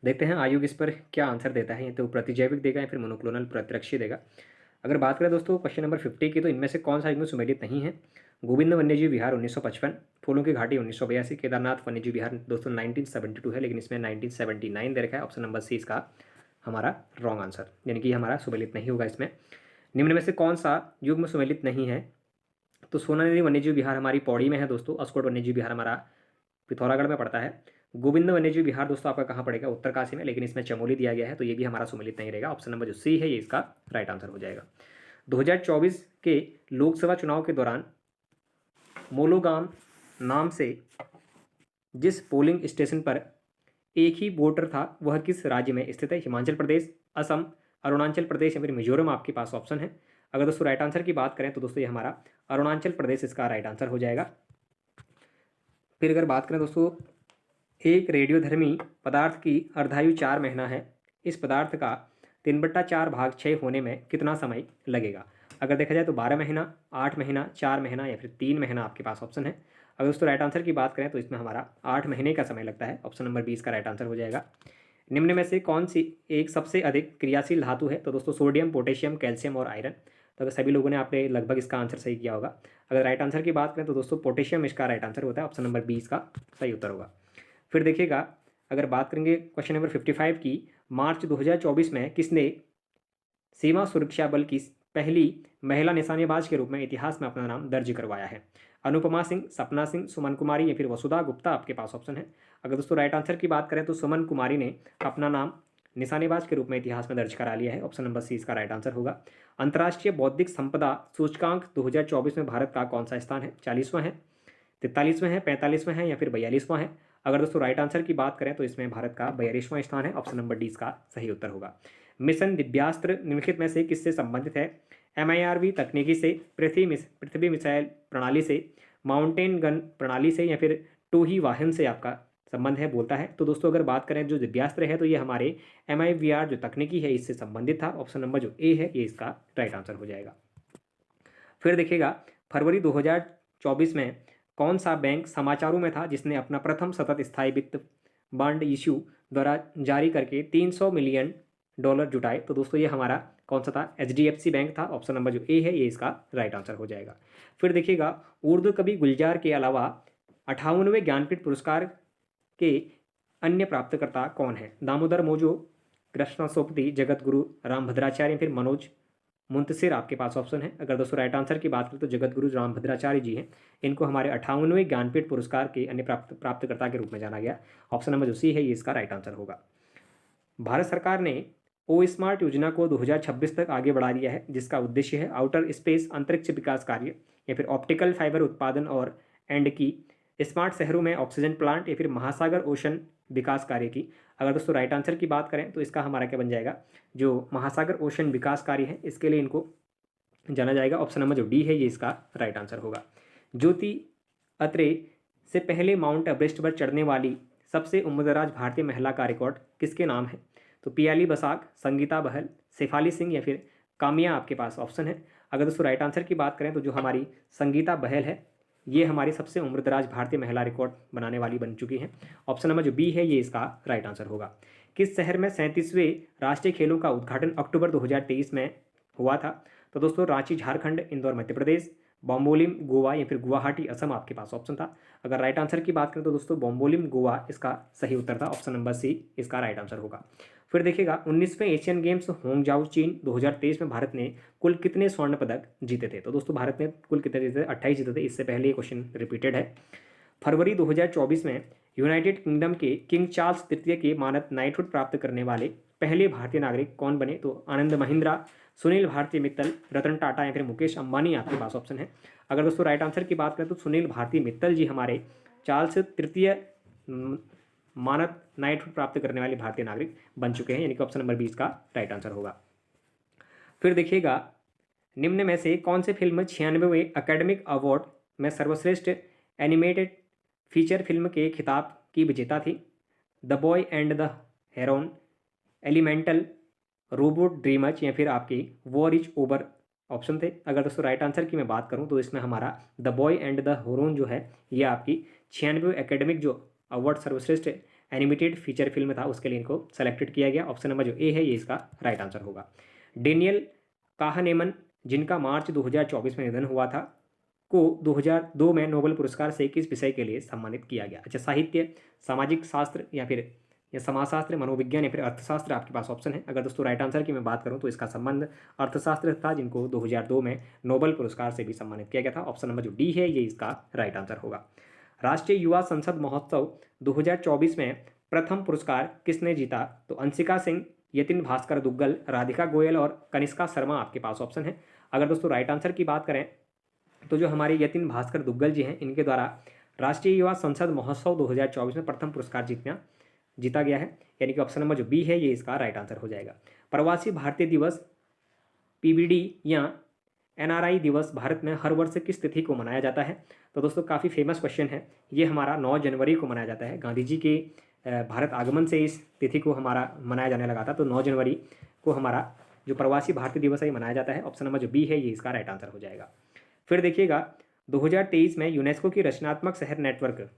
देखते हैं आयोग इस पर क्या आंसर देता है, तो प्रतिजैविक देगा या फिर मोनोक्लोनल प्रतिरक्षी देगा। अगर बात करें दोस्तों क्वेश्चन नंबर 50 की, तो इनमें से कौन सा इनमें सुमेलित नहीं है? गोविंद वन्यजीव विहार 1955, फूलों की घाटी 1982, केदारनाथ वन्यजीव विहार दोस्तों 1972 है, लेकिन इसमें 1979 दे रखा है। ऑप्शन नंबर सी इसका हमारा रॉन्ग आंसर, यानी कि हमारा सुमेलित नहीं होगा इसमें। निम्न में से कौन सा युग्म सुमेलित नहीं है? तो सोना नदी वन्यजीव विहार हमारी पौड़ी में है दोस्तों। अस्कोट वन्यजीव विहार हमारा पिथौरागढ़ में पड़ता है। गोविंद वन्यजीव विहार दोस्तों आपका कहाँ पड़ेगा? उत्तरकाशी में, लेकिन इसमें चमोली दिया गया है, तो ये भी हमारा सुमेलित नहीं रहेगा। ऑप्शन नंबर जो सी है ये इसका राइट आंसर हो जाएगा। 2024 के लोकसभा चुनाव के दौरान मोलोगाम नाम से जिस पोलिंग स्टेशन पर एक ही वोटर था वह किस राज्य में स्थित है? हिमाचल प्रदेश, असम, अरुणाचल प्रदेश या फिर मिजोरम आपके पास ऑप्शन है। अगर दोस्तों राइट आंसर की बात करें तो दोस्तों ये हमारा अरुणाचल प्रदेश इसका राइट आंसर हो जाएगा। फिर अगर बात करें दोस्तों, एक रेडियोधर्मी पदार्थ की अर्धायु 4 महीना है। इस पदार्थ का 3/4 भाग 6 होने में कितना समय लगेगा? अगर देखा जाए तो 12 महीना, 8 महीना, 4 महीना या फिर 3 महीना आपके पास ऑप्शन है। अगर दोस्तों राइट आंसर की बात करें तो इसमें हमारा 8 महीने का समय लगता है। ऑप्शन नंबर 20 का राइट आंसर हो जाएगा। निम्न में से कौन सी एक सबसे अधिक क्रियाशील धातु है? तो दोस्तों सोडियम, पोटेशियम, कैल्शियम और आयरन। तो अगर सभी लोगों ने आपने लगभग इसका आंसर सही किया होगा। अगर राइट आंसर की बात करें तो दोस्तों पोटेशियम इसका राइट आंसर होता है। ऑप्शन नंबर 20 का सही उत्तर होगा। फिर देखिएगा अगर बात करेंगे क्वेश्चन नंबर 55 की, मार्च 2024 में किसने सीमा सुरक्षा बल की पहली महिला निशानेबाज के रूप में इतिहास में अपना नाम दर्ज करवाया है? अनुपमा सिंह, सपना सिंह, सुमन कुमारी या फिर वसुधा गुप्ता आपके पास ऑप्शन है। अगर दोस्तों राइट आंसर की बात करें तो सुमन कुमारी ने अपना नाम निशानेबाज के रूप में इतिहास में दर्ज करा लिया है। ऑप्शन नंबर सी इसका राइट आंसर होगा। अंतर्राष्ट्रीय बौद्धिक संपदा सूचकांक 2024 में भारत का कौन सा स्थान है? 40वां है, 43वां है, 45वां है या फिर 42वां है? अगर दोस्तों राइट आंसर की बात करें तो इसमें भारत का 42वां स्थान है। ऑप्शन नंबर डी इसका सही उत्तर होगा। मिशन दिव्यास्त्र निम्नलिखित में से किससे संबंधित है? MIRV तकनीकी से, पृथ्वी मिसाइल प्रणाली से, माउंटेन गन प्रणाली से या फिर टोही वाहन से आपका संबंध है बोलता है। तो दोस्तों अगर बात करें जो दिव्यास्त्र है तो ये हमारे MIVR जो तकनीकी है इससे संबंधित था। ऑप्शन नंबर जो ए है ये इसका राइट आंसर हो जाएगा। फिर देखिएगा फरवरी 2024 में कौन सा बैंक समाचारों में था जिसने अपना प्रथम सतत स्थायी वित्त बॉन्ड इश्यू द्वारा जारी करके $300 मिलियन जुटाए? तो दोस्तों ये हमारा कौन सा था? HDFC बैंक था। ऑप्शन नंबर जो ए है ये इसका राइट आंसर हो जाएगा। फिर देखिएगा उर्दू कवि गुलजार के अलावा 58वें ज्ञानपीठ पुरस्कार के अन्य प्राप्तकर्ता कौन है? दामोदर मौजो, कृष्णा सोपति, जगत गुरु रामभद्राचार्य फिर मनोज मुंतसिर आपके पास ऑप्शन है। अगर दोस्तों राइट आंसर की बात करें तो जगत गुरु रामभद्राचार्य जी हैं। इनको हमारे 58वें ज्ञानपीठ पुरस्कार के अन्य प्राप्तकर्ता के रूप में जाना गया। ऑप्शन नंबर जो सी है ये इसका राइट आंसर होगा। भारत सरकार ने ओ स्मार्ट योजना को 2026 तक आगे बढ़ा दिया है, जिसका उद्देश्य है आउटर स्पेस अंतरिक्ष विकास कार्य या फिर ऑप्टिकल फाइबर उत्पादन और एंड की स्मार्ट शहरों में ऑक्सीजन प्लांट या फिर महासागर ओशन विकास कार्य की। अगर दोस्तों राइट आंसर की बात करें तो इसका हमारा क्या बन जाएगा? जो महासागर ओशन विकास कार्य है इसके लिए इनको जाना जाएगा। ऑप्शन नंबर जो डी है ये इसका राइट आंसर होगा। ज्योति अत्रे से पहले माउंट एवरेस्ट पर चढ़ने वाली सबसे उम्रदराज भारतीय महिला का रिकॉर्ड किसके नाम है? तो पियाली बसाक, संगीता बहल, शेफाली सिंह या फिर कामिया आपके पास ऑप्शन है। अगर दोस्तों राइट आंसर की बात करें तो जो हमारी संगीता बहल है ये हमारी सबसे उम्रदराज भारतीय महिला रिकॉर्ड बनाने वाली बन चुकी हैं। ऑप्शन नंबर जो बी है ये इसका राइट आंसर होगा। किस शहर में 37वें राष्ट्रीय खेलों का उद्घाटन अक्टूबर 2023 में हुआ था? तो दोस्तों रांची झारखंड, इंदौर मध्य प्रदेश, बॉम्बोलिम गोवा या फिर गुवाहाटी असम आपके पास ऑप्शन था। अगर राइट आंसर की बात करें तो दोस्तों बॉम्बोलिम गोवा इसका सही उत्तर था। ऑप्शन नंबर सी इसका राइट आंसर होगा। फिर देखिएगा 19वें एशियन गेम्स होंगजाओ चीन 2023 में भारत ने कुल कितने स्वर्ण पदक जीते थे? तो दोस्तों भारत ने कुल कितने जीते थे? 28 जीते थे। इससे पहले ये क्वेश्चन रिपीटेड है। फरवरी 2024 में यूनाइटेड किंगडम के किंग चार्ल्स तृतीय के मानद नाइटहुड प्राप्त करने वाले पहले भारतीय नागरिक कौन बने? तो आनंद महिंद्रा, सुनील भारती मित्तल, रतन टाटा या फिर मुकेश अंबानी आपके पास ऑप्शन है। अगर दोस्तों राइट आंसर की बात करें तो सुनील भारती मित्तल जी हमारे चार्ल्स तृतीय मानद नाइटहुड प्राप्त करने वाले भारतीय नागरिक बन चुके हैं, यानी कि ऑप्शन नंबर 20 का राइट आंसर होगा। फिर देखिएगा निम्न में से कौन सी फिल्म 96वें एकेडमिक अवार्ड में सर्वश्रेष्ठ एनिमेटेड फीचर फिल्म के खिताब की विजेता थी। The boy and the Heron, elemental, robot dreamers या फिर आपकी वॉर इज ओवर ऑप्शन थे। अगर दोस्तों राइट आंसर की मैं बात करूं तो इसमें हमारा the boy and the Heron जो है ये आपकी 96वें एकेडमिक जो अवार्ड सर्वश्रेष्ठ एनिमेटेड फीचर फिल्म था उसके लिए इनको सेलेक्टेड किया गया। ऑप्शन नंबर जो ए है ये इसका राइट आंसर होगा। डेनियल काहनेमन, जिनका मार्च 2024 में निधन हुआ था, को 2002 में नोबेल पुरस्कार से किस विषय के लिए सम्मानित किया गया? अच्छा, साहित्य, सामाजिक शास्त्र या समाजशास्त्र, मनोविज्ञान या फिर अर्थशास्त्र आपके पास ऑप्शन है। अगर दोस्तों राइट आंसर की मैं बात करूं तो इसका संबंध अर्थशास्त्र था, जिनको 2002 में नोबेल पुरस्कार से भी सम्मानित किया गया था। ऑप्शन नंबर जो डी है ये इसका राइट आंसर होगा। राष्ट्रीय युवा संसद महोत्सव 2024 में प्रथम पुरस्कार किसने जीता? तो अंशिका सिंह, यतिन भास्कर दुग्गल, राधिका गोयल और कनिष्का शर्मा आपके पास ऑप्शन है। अगर दोस्तों राइट आंसर की बात करें तो जो हमारे यतिन भास्कर दुग्गल जी हैं इनके द्वारा राष्ट्रीय युवा संसद महोत्सव 2024 में प्रथम पुरस्कार जीता गया है, यानी कि ऑप्शन नंबर जो बी है ये इसका राइट आंसर हो जाएगा। प्रवासी भारतीय दिवस पीबीडी या एनआरआई दिवस भारत में हर वर्ष किस तिथि को मनाया जाता है? तो दोस्तों काफ़ी फेमस क्वेश्चन है, ये हमारा 9 जनवरी को मनाया जाता है। गांधी जी के भारत आगमन से इस तिथि को हमारा मनाया जाने लगा था, तो 9 जनवरी को हमारा जो प्रवासी भारतीय दिवस है ये मनाया जाता है। ऑप्शन नंबर जो बी है ये इसका राइट आंसर हो जाएगा। फिर देखिएगा 2023 में यूनेस्को की रचनात्मक शहर नेटवर्क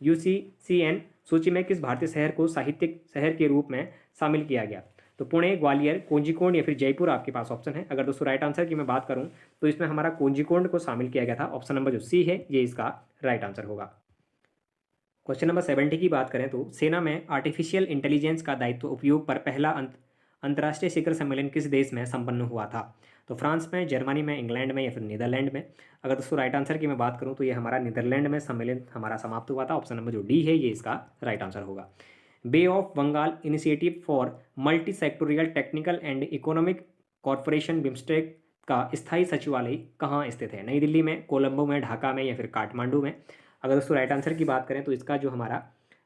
UCCN सूची में किस भारतीय शहर को साहित्यिक शहर के रूप में शामिल किया गया? तो पुणे, ग्वालियर, कोझिकोड या फिर जयपुर आपके पास ऑप्शन है। अगर दोस्तों राइट आंसर की मैं बात करूं तो इसमें हमारा कोझिकोड को शामिल किया गया था। ऑप्शन नंबर जो सी है ये इसका राइट आंसर होगा। क्वेश्चन नंबर 70 की बात करें तो सेना में आर्टिफिशियल इंटेलिजेंस का दायित्व उपयोग पर पहला अंतर्राष्ट्रीय शिखर सम्मेलन किस देश में संपन्न हुआ था? तो फ्रांस में, जर्मनी में, इंग्लैंड में या फिर नीदरलैंड में। अगर दोस्तों राइट आंसर की मैं बात करूं तो ये हमारा नीदरलैंड में सम्मेलन हमारा समाप्त हुआ था। ऑप्शन नंबर जो डी है ये इसका राइट आंसर होगा। Bay of Bengal initiative for multi sectoral technical and economic corporation BIMSTEC का स्थायी सचिवालय कहाँ स्थित है? नई दिल्ली में, कोलंबो में, ढाका में या फिर काठमांडू में। अगर दोस्तों राइट आंसर की बात करें तो इसका जो हमारा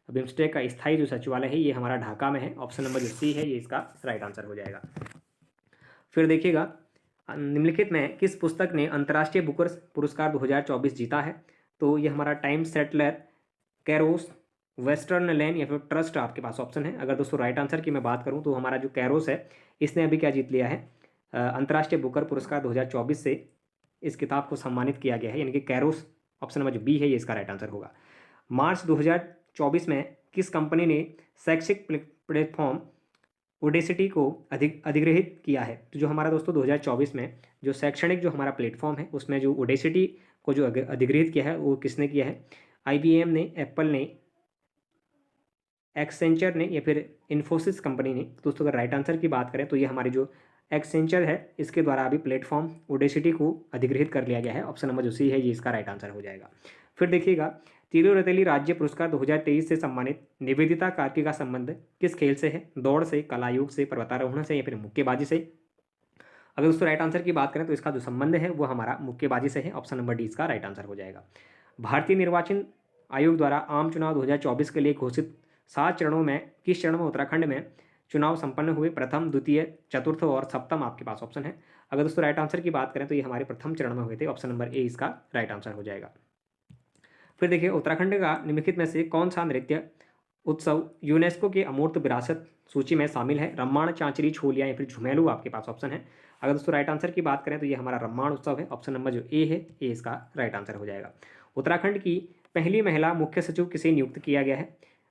बिम्स्टेक का स्थायी जो सचिवालय है ये हमारा ढाका में है। ऑप्शन नंबर जो सी है ये इसका राइट आंसर हो जाएगा। फिर देखिएगा निम्नलिखित में किस पुस्तक ने अंतर्राष्ट्रीय बुकर पुरस्कार 2024 जीता है? तो ये हमारा time settler, Kairos, western land या फिर ट्रस्ट आपके पास ऑप्शन है। अगर दोस्तों राइट आंसर की मैं बात करूं तो हमारा जो कैरोस है इसने अभी क्या जीत लिया है? अंतर्राष्ट्रीय बुकर पुरस्कार 2024 से इस किताब को सम्मानित किया गया है, यानी कि कैरोस। ऑप्शन नंबर जो बी है ये इसका राइट आंसर होगा। मार्च 2024 में किस कंपनी ने शैक्षिक प्लेटफॉर्म ओडेसिटी को अधिग्रहित किया है? तो जो हमारा दोस्तों 2024 में जो शैक्षणिक जो हमारा प्लेटफॉर्म है उसमें जो ओडेसिटी को जो अधिग्रहित किया है वो किसने किया है? IBM ने, एप्पल ने, एक्सेंचर ने या फिर इन्फोसिस कंपनी ने। दोस्तों अगर राइट आंसर की बात करें तो ये हमारी जो एक्सेंचर है इसके द्वारा अभी प्लेटफॉर्म ओडेसिटी को अधिग्रहित कर लिया गया है। ऑप्शन नंबर जो सी है ये इसका राइट आंसर हो जाएगा। फिर देखिएगा तीरो रतली राज्य पुरस्कार 2023 से सम्मानित निवेदिता कार्की का संबंध किस खेल से है? दौड़ से, कलायुग से, पर्वतारोहण से या फिर मुक्केबाजी से। अगर दोस्तों राइट आंसर की बात करें तो इसका जो संबंध है वो हमारा मुक्केबाजी से है। ऑप्शन नंबर डी इसका राइट आंसर हो जाएगा। भारतीय निर्वाचन आयोग द्वारा आम चुनाव 2024 के लिए घोषित 7 चरणों में किस चरण में उत्तराखंड में चुनाव संपन्न हुए? प्रथम, द्वितीय, चतुर्थ और सप्तम आपके पास ऑप्शन है। अगर दोस्तों राइट आंसर की बात करें तो ये हमारे प्रथम चरण में हुए थे। ऑप्शन नंबर ए इसका राइट आंसर हो जाएगा। फिर देखिए उत्तराखंड का निम्नलिखित में से कौन सा नृत्य उत्सव यूनेस्को के अमूर्त विरासत सूची में शामिल है? रम्माण, चांचरी, छोलिया या फिर झुमेलू आपके पास ऑप्शन है। अगर दोस्तों राइट आंसर की बात करें तो ये हमारा रम्माण उत्सव है। ऑप्शन नंबर जो ए है ये इसका राइट आंसर हो जाएगा। उत्तराखंड की पहली महिला मुख्य सचिव किसे नियुक्त किया गया है?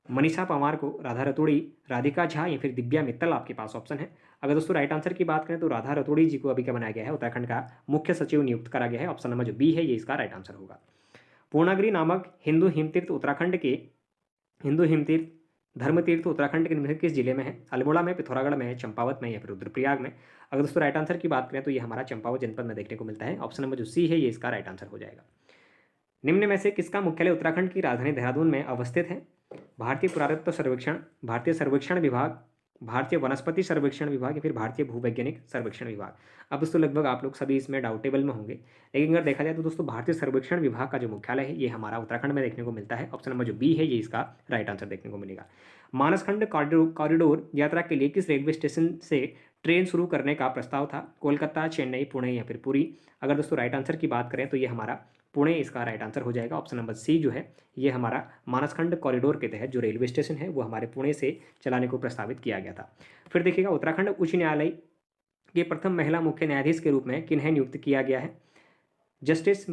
मनीषा पंवार को, राधा रतोड़ी, राधिका झा या फिर दिव्या मित्तल आपके पास ऑप्शन है। अगर दोस्तों राइट आंसर की बात करें तो राधा रतोड़ी जी को अभी क्या बनाया गया है? उत्तराखंड का मुख्य सचिव नियुक्त करा गया है। ऑप्शन नंबर जो बी है ये इसका राइट आंसर होगा। पूर्णागिरि नामक हिंदू हिमतीर्थ उत्तराखंड के हिंदू हिमतीर्थ धर्मतीर्थ उत्तराखंड के निम्नलिखित किस जिले में है? अल्मोड़ा में, पिथौरागढ़ में, चंपावत में या फिर रुद्रप्रयाग में। अगर दोस्तों राइट आंसर की बात करें तो ये हमारा चंपावत जनपद में देखने को मिलता है। ऑप्शन नंबर जो सी है ये इसका राइट आंसर हो जाएगा। निम्न में से किसका मुख्यालय उत्तराखंड की राजधानी देहरादून में अवस्थित है? भारतीय पुरातत्व सर्वेक्षण, भारतीय सर्वेक्षण विभाग, भारतीय वनस्पति सर्वेक्षण विभाग या फिर भारतीय भूवैज्ञानिक सर्वेक्षण विभाग। अब दोस्तों लगभग आप लोग सभी इसमें डाउटेबल में होंगे, लेकिन अगर देखा जाए तो दोस्तों भारतीय सर्वेक्षण विभाग का जो मुख्यालय है ये हमारा उत्तराखंड में देखने को मिलता है। ऑप्शन नंबर जो बी है ये इसका राइट आंसर देखने को मिलेगा। मानसखंड कॉरिडोर यात्रा के लिए किस रेलवे स्टेशन से ट्रेन शुरू करने का प्रस्ताव था? कोलकाता, चेन्नई, पुणे या फिर पुरी। अगर दोस्तों राइट आंसर की बात करें तो ये हमारा पुणे इसका राइट आंसर हो जाएगा। ऑप्शन नंबर सी जो है ये हमारा मानसखंड कॉरिडोर के तहत जो रेलवे स्टेशन है वो हमारे पुणे से चलाने को प्रस्तावित किया गया था। फिर देखिएगा उत्तराखंड उच्च न्यायालय के प्रथम महिला मुख्य न्यायाधीश के रूप में किन्हें नियुक्त किया गया है? जस्टिस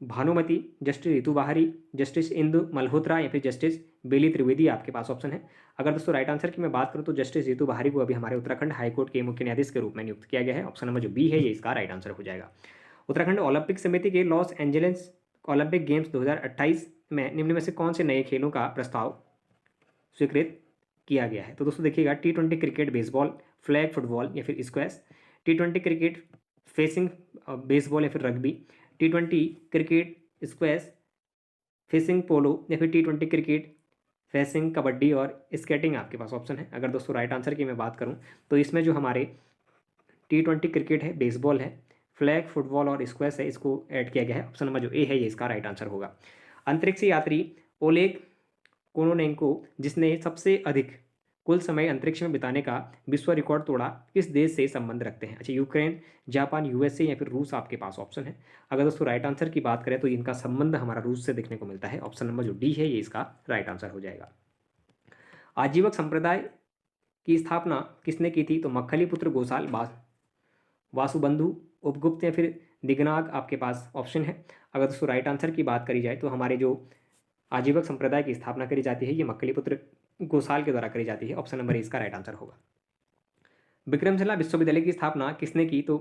भानुमति, जस्टिस रितु बाहरी, जस्टिस इंदु मल्होत्रा या फिर जस्टिस बेली त्रिवेदी आपके पास ऑप्शन है। अगर दोस्तों राइट आंसर की मैं बात करूं तो जस्टिस रितु बाहरी को अभी हमारे उत्तराखंड हाईकोर्ट के मुख्य न्यायाधीश के रूप में नियुक्त किया गया है। ऑप्शन नंबर जो बी है ये इसका राइट आंसर हो जाएगा। उत्तराखंड ओलंपिक समिति के लॉस एंजलिस ओलंपिक गेम्स 2028 में निम्न में से कौन से नए खेलों का प्रस्ताव स्वीकृत किया गया है? तो दोस्तों देखिएगा T20 cricket, baseball, flag football या फिर squash, T20 cricket, facing baseball या फिर rugby, T20 cricket, squash, facing polo या फिर T20 क्रिकेट, फेसिंग कबड्डी और स्केटिंग आपके पास ऑप्शन है। अगर दोस्तों राइट आंसर की मैं बात करूं तो इसमें जो हमारे T20 क्रिकेट है, बेसबॉल है, फ्लैग फुटबॉल और स्क्वैश है, इसको ऐड किया गया है। ऑप्शन नंबर जो ए है ये इसका राइट आंसर होगा। अंतरिक्ष यात्री ओलेग कोनोनेंको जिसने सबसे अधिक कुल समय अंतरिक्ष में बिताने का विश्व रिकॉर्ड तोड़ा, किस देश से संबंध रखते हैं? अच्छा, यूक्रेन, जापान, यूएसए या फिर रूस आपके पास ऑप्शन है। अगर दोस्तों राइट आंसर की बात करें तो इनका संबंध हमारा रूस से देखने को मिलता है। ऑप्शन नंबर जो डी है ये इसका राइट आंसर हो जाएगा। आजीवक संप्रदाय की स्थापना किसने की थी? तो मक्खलीपुत्र गोसाल, वासुबंधु, उपगुप्त या फिर दिगनाग आपके पास ऑप्शन है। अगर दोस्तों राइट आंसर की बात करी जाए तो हमारे जो आजीवक संप्रदाय की स्थापना करी जाती है ये मक्खलीपुत्र गोसाल के द्वारा करी जाती है। ऑप्शन नंबर इसका राइट आंसर होगा। विक्रमशिला विश्वविद्यालय की स्थापना किसने की? तो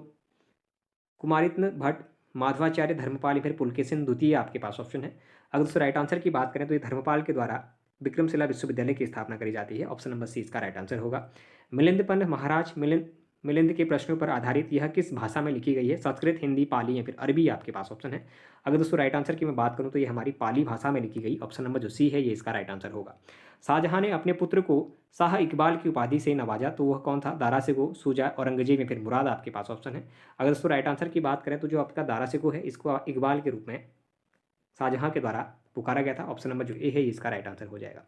कुमारित्न भट्ट, माधवाचार्य, धर्मपाल या फिर पुलकेशिन द्वितीय आपके पास ऑप्शन है। अगर दोस्तों राइट आंसर की बात करें तो ये धर्मपाल के द्वारा विक्रमशिला विश्वविद्यालय की स्थापना करी जाती है। ऑप्शन नंबर सी इसका राइट आंसर होगा। मिलिंद पंत महाराज मिलिंद के प्रश्नों पर आधारित यह किस भाषा में लिखी गई है? संस्कृत, हिंदी, पाली या फिर अरबी आपके पास ऑप्शन है। अगर दोस्तों राइट आंसर की मैं बात करूं तो ये हमारी पाली भाषा में लिखी गई। ऑप्शन नंबर जो सी है ये इसका राइट आंसर होगा। शाहजहां ने अपने पुत्र को शाह इकबाल की उपाधि से नवाजा, तो वह कौन था? दारा सिकोह, शुजा, औरंगजेब या फिर मुराद आपके पास ऑप्शन है। अगर दोस्तों राइट आंसर की बात करें तो जो आपका दारा सिकोह है इसको इकबाल के रूप में शाहजहां के द्वारा पुकारा गया था। ऑप्शन नंबर जो ए है इसका राइट आंसर हो जाएगा।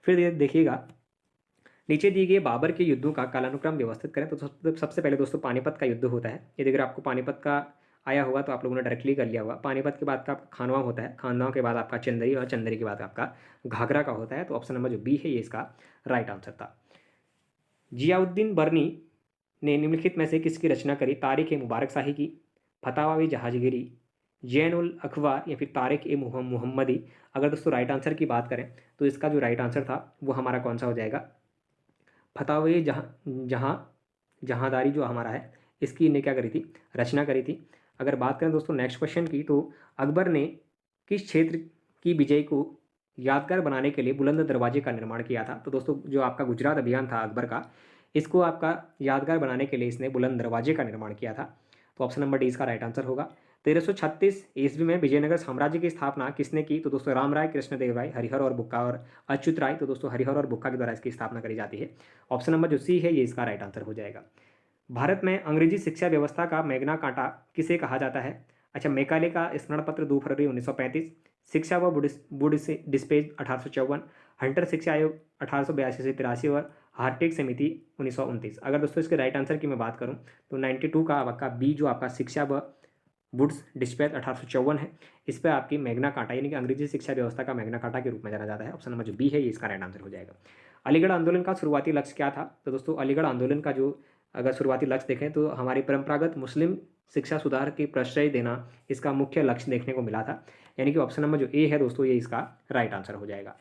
फिर देखिएगा नीचे दिए गए बाबर के युद्धों का कालानुक्रम व्यवस्थित करें तो सबसे पहले दोस्तों पानीपत का युद्ध होता है। यदि अगर आपको पानीपत का आया होगा तो आप लोगों ने डायरेक्टली कर लिया होगा। पानीपत के बाद का आपका खानवा होता है, खानवा के बाद आपका चंदेरी और चंदेरी के बाद आपका घाघरा का होता है। तो ऑप्शन नंबर जो बी है ये इसका राइट आंसर था। जियाउद्दीन बर्नी ने निम्नलिखित में से किसकी रचना करी? तारिक ए मुबारक शाही की, फतावा जहाजगिरी, जैन उल अखबार या फिर तारिक ए मुहम्मदी। अगर दोस्तों राइट आंसर की बात करें तो इसका जो राइट आंसर था वो हमारा कौन सा हो जाएगा? फतावे जहांदारी जो हमारा है इसकी इन्हें क्या करी थी? रचना करी थी। अगर बात करें दोस्तों नेक्स्ट क्वेश्चन की तो अकबर ने किस क्षेत्र की विजय को यादगार बनाने के लिए बुलंद दरवाजे का निर्माण किया था? तो दोस्तों जो आपका गुजरात अभियान था अकबर का, इसको आपका यादगार बनाने के लिए इसने बुलंद दरवाजे का निर्माण किया था। तो ऑप्शन नंबर डी इसका राइट आंसर होगा। 1336 ईस्वी में विजयनगर साम्राज्य की स्थापना किसने की? तो दोस्तों राम राय, कृष्णदेव राय, हरिहर और बुक्का और अच्युत राय। तो दोस्तों हरिहर और बुक्का के द्वारा इसकी स्थापना करी जाती है। ऑप्शन नंबर जो सी है ये इसका राइट आंसर हो जाएगा। भारत में अंग्रेजी शिक्षा व्यवस्था का मैग्ना कार्टा किसे कहा जाता है? अच्छा, मैकाले का स्मरण पत्र 2 फरवरी 1935, शिक्षा व बुड डिस्पेज 1854, हंटर शिक्षा आयोग 1882 से 83 और हार्टेग समिति 1929। अगर दोस्तों इसके राइट आंसर की मैं बात करूं तो 92 का आपका बी जो आपका शिक्षा व वुड्स डिस्पैच 1854 है। इस पर आपकी मैग्ना कार्टा यानी कि अंग्रेजी शिक्षा व्यवस्था का मैग्ना कार्टा के रूप में जाना जाता है। ऑप्शन नंबर जो बी है ये इसका राइट आंसर हो जाएगा। अलीगढ़ आंदोलन का शुरुआती लक्ष्य क्या था? तो दोस्तों अलीगढ़ आंदोलन का जो अगर शुरुआती लक्ष्य देखें तो हमारी परंपरागत मुस्लिम शिक्षा सुधार की प्रश्रय देना इसका मुख्य लक्ष्य देखने को मिला था। यानी कि ऑप्शन नंबर जो ए है दोस्तों ये इसका राइट आंसर हो जाएगा।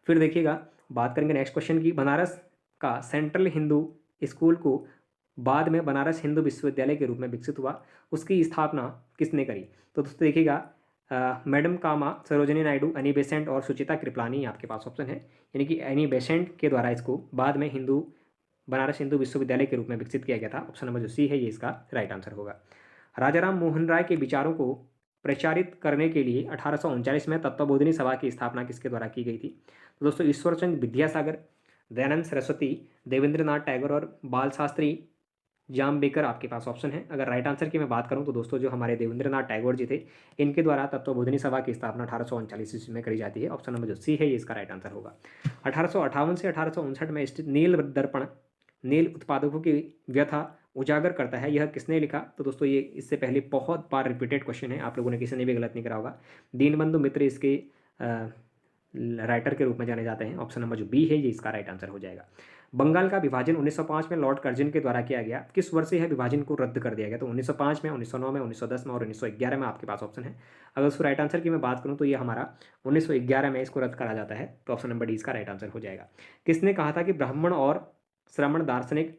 फिर देखिएगा बात करेंगे नेक्स्ट क्वेश्चन की। बनारस का सेंट्रल हिंदू स्कूल को बाद में बनारस हिंदू विश्वविद्यालय के रूप में विकसित हुआ, उसकी स्थापना किसने करी? तो दोस्तों देखिएगा मैडम कामा, सरोजिनी नायडू, एनी बेसेंट और सुचिता कृपलानी आपके पास ऑप्शन है। यानी कि एनी बेसेंट के द्वारा इसको बाद में बनारस हिंदू विश्वविद्यालय के रूप में विकसित किया गया था। ऑप्शन नंबर जो सी है ये इसका राइट आंसर होगा। राजाराम मोहन राय के विचारों को प्रचारित करने के लिए 1839 में तत्वबोधिनी सभा की स्थापना किसके द्वारा की गई थी? तो दोस्तों ईश्वरचंद विद्यासागर, दयानंद सरस्वती, देवेंद्रनाथ टैगोर और बाल शास्त्री जाम्बेकर आपके पास ऑप्शन है। अगर राइट आंसर की मैं बात करूं तो दोस्तों जो हमारे देवेंद्रनाथ टैगोर जी थे इनके द्वारा तत्वबोधिनी सभा की स्थापना 1839 ईस्वी में करी जाती है। ऑप्शन नंबर जो सी है ये इसका राइट आंसर होगा। 1858 से 1859 में स्थित नील दर्पण नील उत्पादकों की व्यथा उजागर करता है, यह किसने लिखा? तो दोस्तों ये इससे पहले बहुत बार रिपीटेड क्वेश्चन है, आप लोगों ने किसी ने भी गलत नहीं करा होगा। दीनबंधु मित्र इसके राइटर के रूप में जाने जाते हैं। ऑप्शन नंबर जो बी है ये इसका राइट आंसर हो जाएगा। बंगाल का विभाजन 1905 में लॉर्ड कर्जन के द्वारा किया गया, किस वर्ष से यह विभाजन को रद्द कर दिया गया? तो 1905 में, 1909 में, 1910 में और 1911 में आपके पास ऑप्शन है। अगर उसको राइट आंसर की मैं बात करूं तो ये हमारा 1911 में इसको रद्द करा जाता है, तो ऑप्शन नंबर डी इसका राइट आंसर हो जाएगा। किसने कहा था कि ब्राह्मण और श्रमण दार्शनिक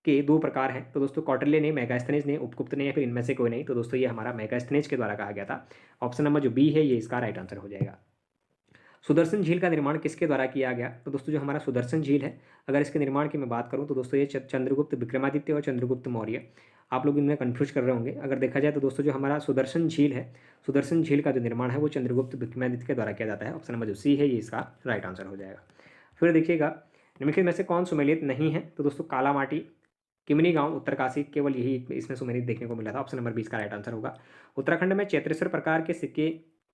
के दो प्रकार हैं? तो दोस्तों कौटिल्य ने, मेगास्थनीज ने, उपगुप्त ने, या फिर इनमें से कोई नहीं? तो दोस्तों ये हमारा मेगास्थनीज के द्वारा कहा गया था। ऑप्शन नंबर जो बी है ये इसका राइट आंसर हो जाएगा। सुदर्शन झील का निर्माण किसके द्वारा किया गया? तो दोस्तों जो हमारा सुदर्शन झील है, अगर इसके निर्माण की मैं बात करूं तो दोस्तों ये चंद्रगुप्त विक्रमादित्य और चंद्रगुप्त मौर्य, आप लोग इनमें कन्फ्यूज कर रहे होंगे। अगर देखा जाए तो दोस्तों जो हमारा सुदर्शन झील है, सुदर्शन झील का जो निर्माण है वो चंद्रगुप्त विक्रमादित्य के द्वारा किया जाता है। ऑप्शन नंबर जो सी है ये इसका राइट आंसर हो जाएगा। फिर देखिएगा, निम्नलिखित में से कौन सुमेलित नहीं है? तो दोस्तों कालामाटी, किमनी गांव, उत्तरकाशी, केवल यही इसमें सुमेलित देखने को मिला था। ऑप्शन नंबर 20 का राइट आंसर होगा। उत्तराखंड में चैत्रेश्वर प्रकार के सिक्के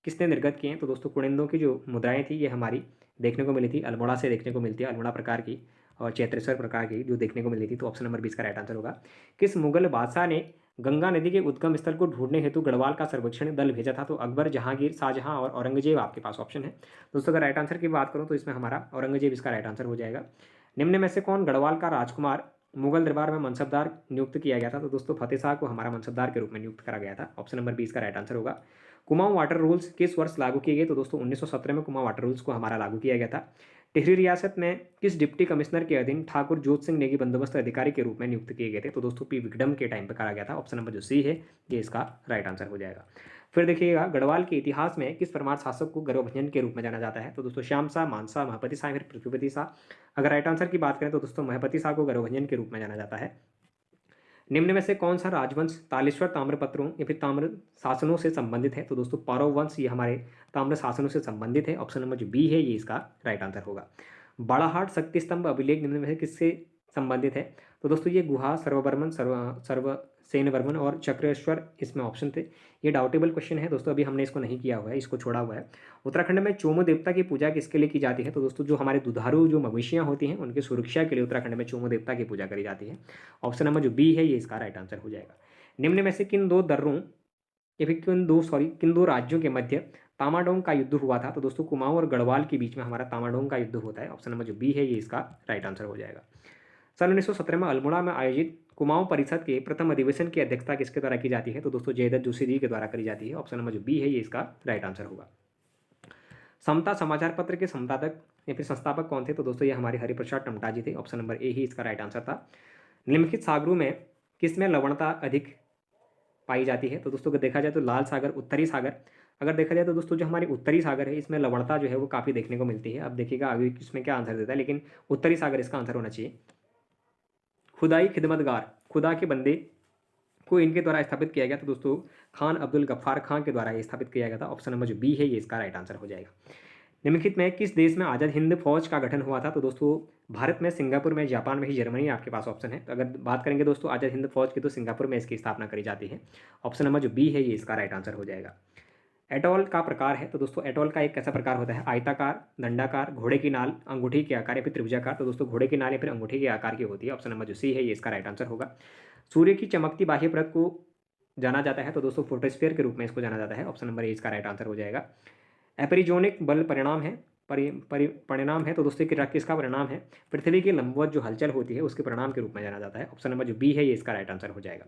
किसने निर्गत किए हैं? तो दोस्तों कुणिंदों की जो मुद्राएं थी ये हमारी देखने को मिली थी, अल्मोड़ा से देखने को मिलती है, अल्मोड़ा प्रकार की और चैत्रेश्वर प्रकार की जो देखने को मिली थी। तो ऑप्शन नंबर 20 का राइट आंसर होगा। किस मुगल बादशाह ने गंगा नदी के उद्गम स्थल को ढूंढने हेतु गढ़वाल का सर्वेक्षण दल भेजा था? तो अकबर, जहांगीर, शाहजहां और औरंगजेब आपके पास ऑप्शन है। दोस्तों अगर राइट आंसर की बात करूँ तो इसमें हमारा औरंगजेब इसका राइट आंसर हो जाएगा। निम्न में से कौन गढ़वाल का राजकुमार मुगल दरबार में मनसबदार नियुक्त किया गया था? तो दोस्तों फतेह शाह को हमारा मनसबदार के रूप में नियुक्त करा गया था। ऑप्शन नंबर 20 का राइट आंसर होगा। कुमाऊं वाटर रूल्स किस वर्ष लागू किए गए? तो दोस्तों 1917 में कुमाऊं वाटर रूल्स को हमारा लागू किया गया था। टिहरी रियासत में किस डिप्टी कमिश्नर के अधीन ठाकुर जोत सिंह नेगी बंदोबस्त अधिकारी के रूप में नियुक्त किए गए थे? तो दोस्तों पी विकडम के टाइम पर करा गया था। ऑप्शन नंबर जो सी है ये इसका राइट आंसर हो जाएगा। फिर देखिएगा, गढ़वाल के इतिहास में किस परमार शासक को गौरवभंजन के रूप में जाना जाता है? तो दोस्तों श्याम शाह, मानसा, महापति शाह, फिर पृथ्वीपति शाह। अगर राइट आंसर की बात करें तो दोस्तों महापति शाह को गौरवभंजन के रूप में जाना जाता है। निम्न में से कौन सा राजवंश तालेश्वर ताम्रपत्रों या फिर ताम्र शासनों से संबंधित है? तो दोस्तों पारव वंश ये हमारे ताम्र शासनों से संबंधित है। ऑप्शन नंबर जो बी है ये इसका राइट आंसर होगा। बाड़ाहाट शक्ति स्तंभ अभिलेख निम्न में से किससे संबंधित है? तो दोस्तों ये गुहा, सर्ववर्मन, सर्वसेनवर्मन और चक्रेश्वर इसमें ऑप्शन थे। ये डाउटेबल क्वेश्चन है दोस्तों, अभी हमने इसको नहीं किया हुआ है, इसको छोड़ा हुआ है। उत्तराखंड में चोमू देवता की पूजा किसके लिए की जाती है? तो दोस्तों जो हमारे दुधारू जो मवेशियाँ होती हैं उनकी सुरक्षा के लिए उत्तराखंड में चोमू देवता की पूजा करी जाती है। ऑप्शन नंबर जो बी है ये इसका राइट आंसर हो जाएगा। निम्न में से किन दो राज्यों के मध्य तामाडोंग का युद्ध हुआ था? तो दोस्तों कुमाऊं और गढ़वाल के बीच में हमारा तामाडोंग का युद्ध होता है। ऑप्शन नंबर जो बी है ये इसका राइट आंसर हो जाएगा। सन 1917 में अल्मोड़ा में आयोजित कुमाऊं परिषद के प्रथम अधिवेशन की अध्यक्षता किसके द्वारा की जाती है? तो दोस्तों जयदत्त जोशी जी के द्वारा करी जाती है। ऑप्शन नंबर जो बी है ये इसका राइट आंसर होगा। समता समाचार पत्र के संपादक या फिर संस्थापक कौन थे? तो दोस्तों ये हमारे हरिप्रसाद टमटा जी थे। ऑप्शन नंबर ए ही इसका राइट आंसर था। निम्नलिखित सागरों में किसमें लवणता अधिक पाई जाती है? तो दोस्तों अगर देखा जाए तो लाल सागर, उत्तरी सागर, अगर देखा जाए तो दोस्तों जो हमारी उत्तरी सागर है इसमें लवणता जो है वो काफ़ी देखने को मिलती है। अब देखिएगा आगे इसमें क्या आंसर देता है, लेकिन उत्तरी सागर इसका आंसर होना चाहिए। खुदाई खिदमतगार, खुदा के बंदे को इनके द्वारा स्थापित किया गया। तो दोस्तों खान अब्दुल गफ्फार खान के द्वारा ये स्थापित किया गया था। ऑप्शन नंबर जो बी है ये इसका राइट आंसर हो जाएगा। निम्नलिखित में किस देश में आज़ाद हिंद फौज का गठन हुआ था? तो दोस्तों भारत में, सिंगापुर में, जापान में, ही जर्मनी आपके पास ऑप्शन है। तो अगर बात करेंगे दोस्तों आज़ाद हिंद फौज की तो सिंगापुर में इसकी स्थापना करी जाती है। ऑप्शन नंबर जो बी है ये इसका राइट आंसर हो जाएगा। एटॉल का प्रकार है, तो दोस्तों एटॉल का एक कैसा प्रकार होता है? आयताकार, दंडाकार, घोड़े की नाल, अंगूठी के आकार या फिर त्रिभुजाकार। तो दोस्तों घोड़े की नाल या फिर अंगूठी के आकार की होती है। ऑप्शन नंबर जो सी है ये इसका राइट आंसर होगा। सूर्य की चमकती बाह्य परत को जाना जाता है, तो दोस्तों फोटोस्फीयर के रूप में इसको जाना जाता है। ऑप्शन नंबर ए इसका राइट आंसर हो जाएगा। एपेरिजोनिक बल परिणाम है, परिणाम है, तो दोस्तों किसका परिणाम है? पृथ्वी की लंबवत जो हलचल होती है उसके परिणाम के रूप में जाना जाता है। ऑप्शन नंबर जो बी है ये इसका राइट आंसर हो जाएगा।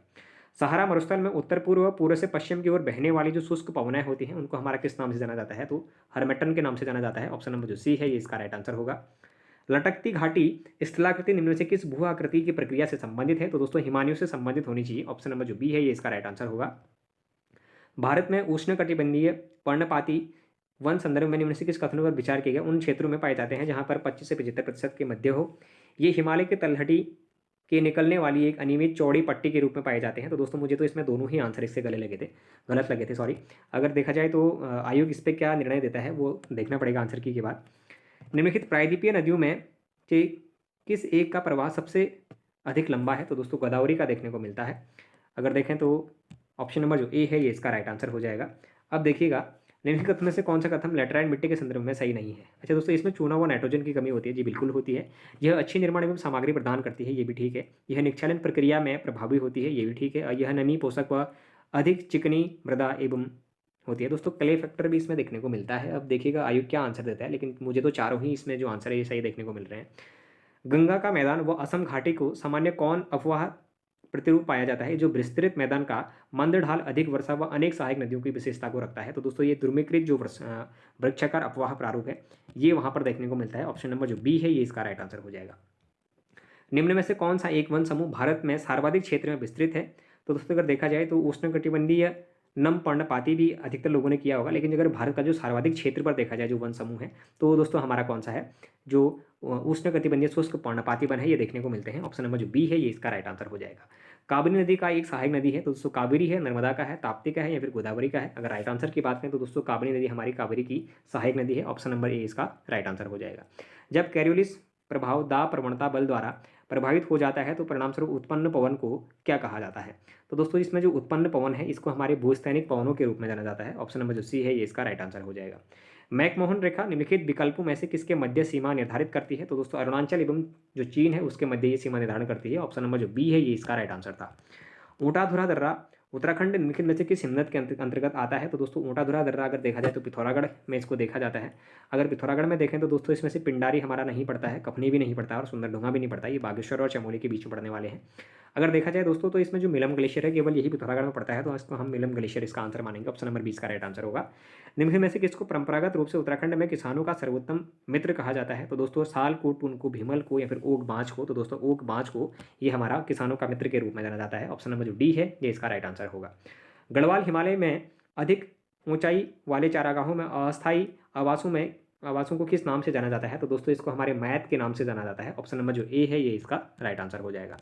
सहारा मरुस्थल में उत्तर पूर्व व पूर्व से पश्चिम की ओर बहने वाली जो शुष्क पवनाएं होती हैं उनको हमारा किस नाम से जाना जाता है? तो हरमेटन के नाम से जाना जाता है। ऑप्शन नंबर जो सी है ये इसका राइट आंसर होगा। लटकती घाटी स्थलाकृति निम्न में से किस भू आकृति की प्रक्रिया से संबंधित है? तो दोस्तों हिमानियों से संबंधित होनी चाहिए। ऑप्शन नंबर जो बी है ये इसका राइट आंसर होगा। भारत में उष्णकटिबंधीय पर्णपाती वन संदर्भ में निम्न से किस कथनों पर विचार किया गया? उन क्षेत्रों में पाए जाते हैं जहां पर 25 से 75% के मध्य हो। ये हिमालय के तलहटी के निकलने वाली एक अनियमित चौड़ी पट्टी के रूप में पाए जाते हैं। तो दोस्तों मुझे तो इसमें दोनों ही आंसर इससे गलत लगे थे सॉरी। अगर देखा जाए तो आयोग इस पर क्या निर्णय देता है वो देखना पड़ेगा आंसर की के बाद। निम्नलिखित प्रायद्वीपीय नदियों में से किस एक का प्रवाह सबसे अधिक लंबा है? तो दोस्तों गोदावरी का देखने को मिलता है। अगर देखें तो ऑप्शन नंबर जो ए है ये इसका राइट आंसर हो जाएगा। अब देखिएगा निम्नलिखित में से कौन सा कथन लैटेराइट मिट्टी के संदर्भ में सही नहीं है? अच्छा दोस्तों, इसमें चूना हुआ नाइट्रोजन की कमी होती है। जी बिल्कुल होती है। यह अच्छी निर्माण एवं सामग्री प्रदान करती है। ये भी ठीक है। यह निक्षालन प्रक्रिया में प्रभावी होती है। ये भी ठीक है। और यह नमी पोषक व अधिक चिकनी मृदा एवं होती है। दोस्तों क्ले फैक्टर भी इसमें देखने को मिलता है। अब देखिएगा आयु क्या आंसर देता है, लेकिन मुझे तो चारों ही इसमें जो आंसर है ये सही देखने को मिल रहे हैं। गंगा का मैदान व असम घाटी को सामान्य कौन अफवाह प्रतिरूप पाया जाता है जो विस्तृत मैदान का मंद ढाल, अधिक वर्षा व अनेक सहायक नदियों की विशेषता को रखता है? तो दोस्तों ये ध्रुवीकृत जो वृक्षाकार अफवाह प्रारूप है ये वहां पर देखने को मिलता है। ऑप्शन नंबर जो बी है ये इसका राइट आंसर हो जाएगा। निम्न में से कौन सा एक वन समूह भारत में सर्वाधिक क्षेत्र में विस्तृत है? तो दोस्तों अगर देखा जाए तो उष्णकटिबंधीय नम पर्णपाती भी अधिकतर लोगों ने किया होगा, लेकिन अगर भारत का जो सर्वाधिक क्षेत्र पर देखा जाए जो वन समूह है तो दोस्तों हमारा कौन सा है? जो उष्णकटिबंधीय शुष्क पर्णपाती वन है ये देखने को मिलते हैं। ऑप्शन नंबर जो बी है ये इसका राइट आंसर हो जाएगा। कावेरी नदी का एक सहायक नदी है तो दोस्तों कावेरी है, नर्मदा का है, ताप्ती का है या फिर गोदावरी का है? अगर राइट आंसर की बात करें तो दोस्तों कावेरी नदी हमारी कावेरी की सहायक नदी है। ऑप्शन नंबर ए इसका राइट आंसर हो जाएगा। जब कैरियोलिस प्रभाव दाब प्रवणता बल द्वारा प्रभावित हो जाता है तो परिणामस्वरूप उत्पन्न पवन को क्या कहा जाता है? तो दोस्तों इसमें जो उत्पन्न पवन है इसको हमारे भूस्थैनिक पवनों के रूप में जाना जाता है। ऑप्शन नंबर जो सी है ये इसका राइट आंसर हो जाएगा। मैकमोहन रेखा निम्नलिखित विकल्पों में से किसके मध्य सीमा निर्धारित करती है? तो दोस्तों अरुणाचल एवं जो चीन है उसके मध्य ये सीमा निर्धारण करती है। ऑप्शन नंबर जो बी है ये इसका राइट आंसर था। ऊंटाधुरा दर्रा उत्तराखंड निम्नलिखित में से किस हिमनद के अंतर्गत आता है? तो दोस्तों ऊंटाधुरा दर्रा अगर देखा जाए तो पिथौरागढ़ में इसको देखा जाता है। अगर पिथौरागढ़ में देखें तो दोस्तों इसमें से पिंडारी हमारा नहीं पड़ता है, कफनी भी नहीं पड़ता है और सुंदरढूंगा भी नहीं पड़ता है। ये बागेश्वर और चमोली के बीच में पड़ने वाले हैं। अगर देखा जाए दोस्तों तो इसमें जो मिलम ग्लेशियर है केवल यही पिथौरागढ़ में पड़ता है, तो इसको हम मिलम ग्लेशियर इसका आंसर मानेंगे। ऑप्शन नंबर 20 का राइट आंसर होगा। निम्नलिखित में से किसको परंपरागत रूप से उत्तराखंड में किसानों का सर्वोत्तम मित्र कहा जाता है? तो दोस्तों साल को, टून को, भीमल को या फिर ओक बाँझ को? तो दोस्तों ओक बाँझ को ये हमारा किसानों का मित्र के रूप में जाना जाता है। ऑप्शन नंबर जो डी है ये इसका राइट आंसर होगा। गढ़वाल हिमालय में अधिक ऊंचाई वाले चारागाहों में अस्थायी आवासों को किस नाम से जाना जाता है? तो दोस्तों इसको हमारे मैथ के नाम से जाना जाता है। ऑप्शन नंबर जो ए है ये इसका राइट आंसर हो जाएगा।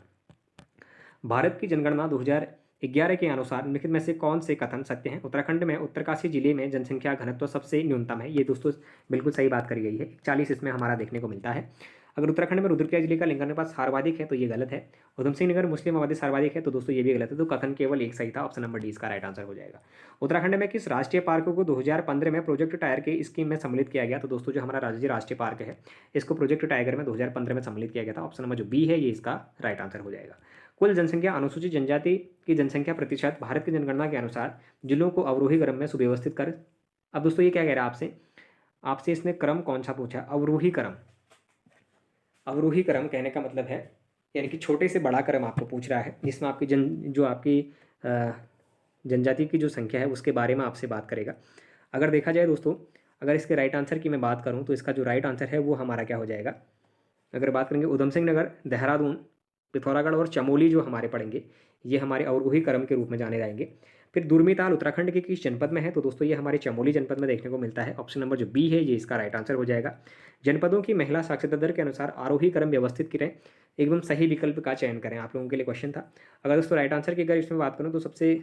भारत की जनगणना 2011 के अनुसार निम्नलिखित में से कौन से कथन सत्य हैं? उत्तराखंड में उत्तरकाशी जिले में जनसंख्या घनत्व सबसे न्यूनतम है। ये दोस्तों बिल्कुल सही बात करी गई है। 41 इसमें हमारा देखने को मिलता है। अगर उत्तराखंड में रुद्रप्रयाग जिले का लिंगानुपात सर्वाधिक है तो ये गलत है। उधम सिंह नगर मुस्लिम आबादी सर्वाधिक है तो दोस्तों ये भी गलत है। तो कथन केवल एक सही था। ऑप्शन नंबर डी इसका राइट आंसर हो जाएगा। उत्तराखंड में किस राष्ट्रीय पार्क को 2015 में प्रोजेक्ट टाइगर के स्कीम में सम्मिलित किया गया? तो दोस्तों जो हमारा राज्य राष्ट्रीय पार्क है इसको प्रोजेक्ट टाइगर में 2015 में सम्मिलित किया गया था। ऑप्शन नंबर जो बी है ये इसका राइट आंसर हो जाएगा। कुल जनसंख्या अनुसूचित जनजाति की जनसंख्या प्रतिशत भारत की जनगणना के अनुसार जिलों को अवरोही क्रम में सुव्यवस्थित कर। अब दोस्तों ये क्या कह रहा है आपसे इसने क्रम कौन सा पूछा? अवरोही क्रम। अवरोही क्रम कहने का मतलब है यानी कि छोटे से बड़ा क्रम आपको पूछ रहा है जिसमें आपकी जनजाति की जो संख्या है उसके बारे में आपसे बात करेगा। अगर देखा जाए दोस्तों, अगर इसके राइट आंसर की मैं बात करूं तो इसका जो राइट आंसर है वो हमारा क्या हो जाएगा? अगर बात करेंगे उधम सिंह नगर, देहरादून, पिथौरागढ़ और चमोली जो हमारे पड़ेंगे ये हमारे अवरोही क्रम के रूप में जाने जाएंगे। फिर दुर्मीताल उत्तराखंड के किस जनपद में है? तो दोस्तों ये हमारे चमोली जनपद में देखने को मिलता है। ऑप्शन नंबर जो बी है ये इसका राइट आंसर हो जाएगा। जनपदों की महिला साक्षरता दर के अनुसार आरोही क्रम व्यवस्थित करें, एकदम सही विकल्प का चयन करें। आप लोगों के लिए क्वेश्चन था। अगर दोस्तों राइट आंसर की अगर इसमें बात करूँ तो सबसे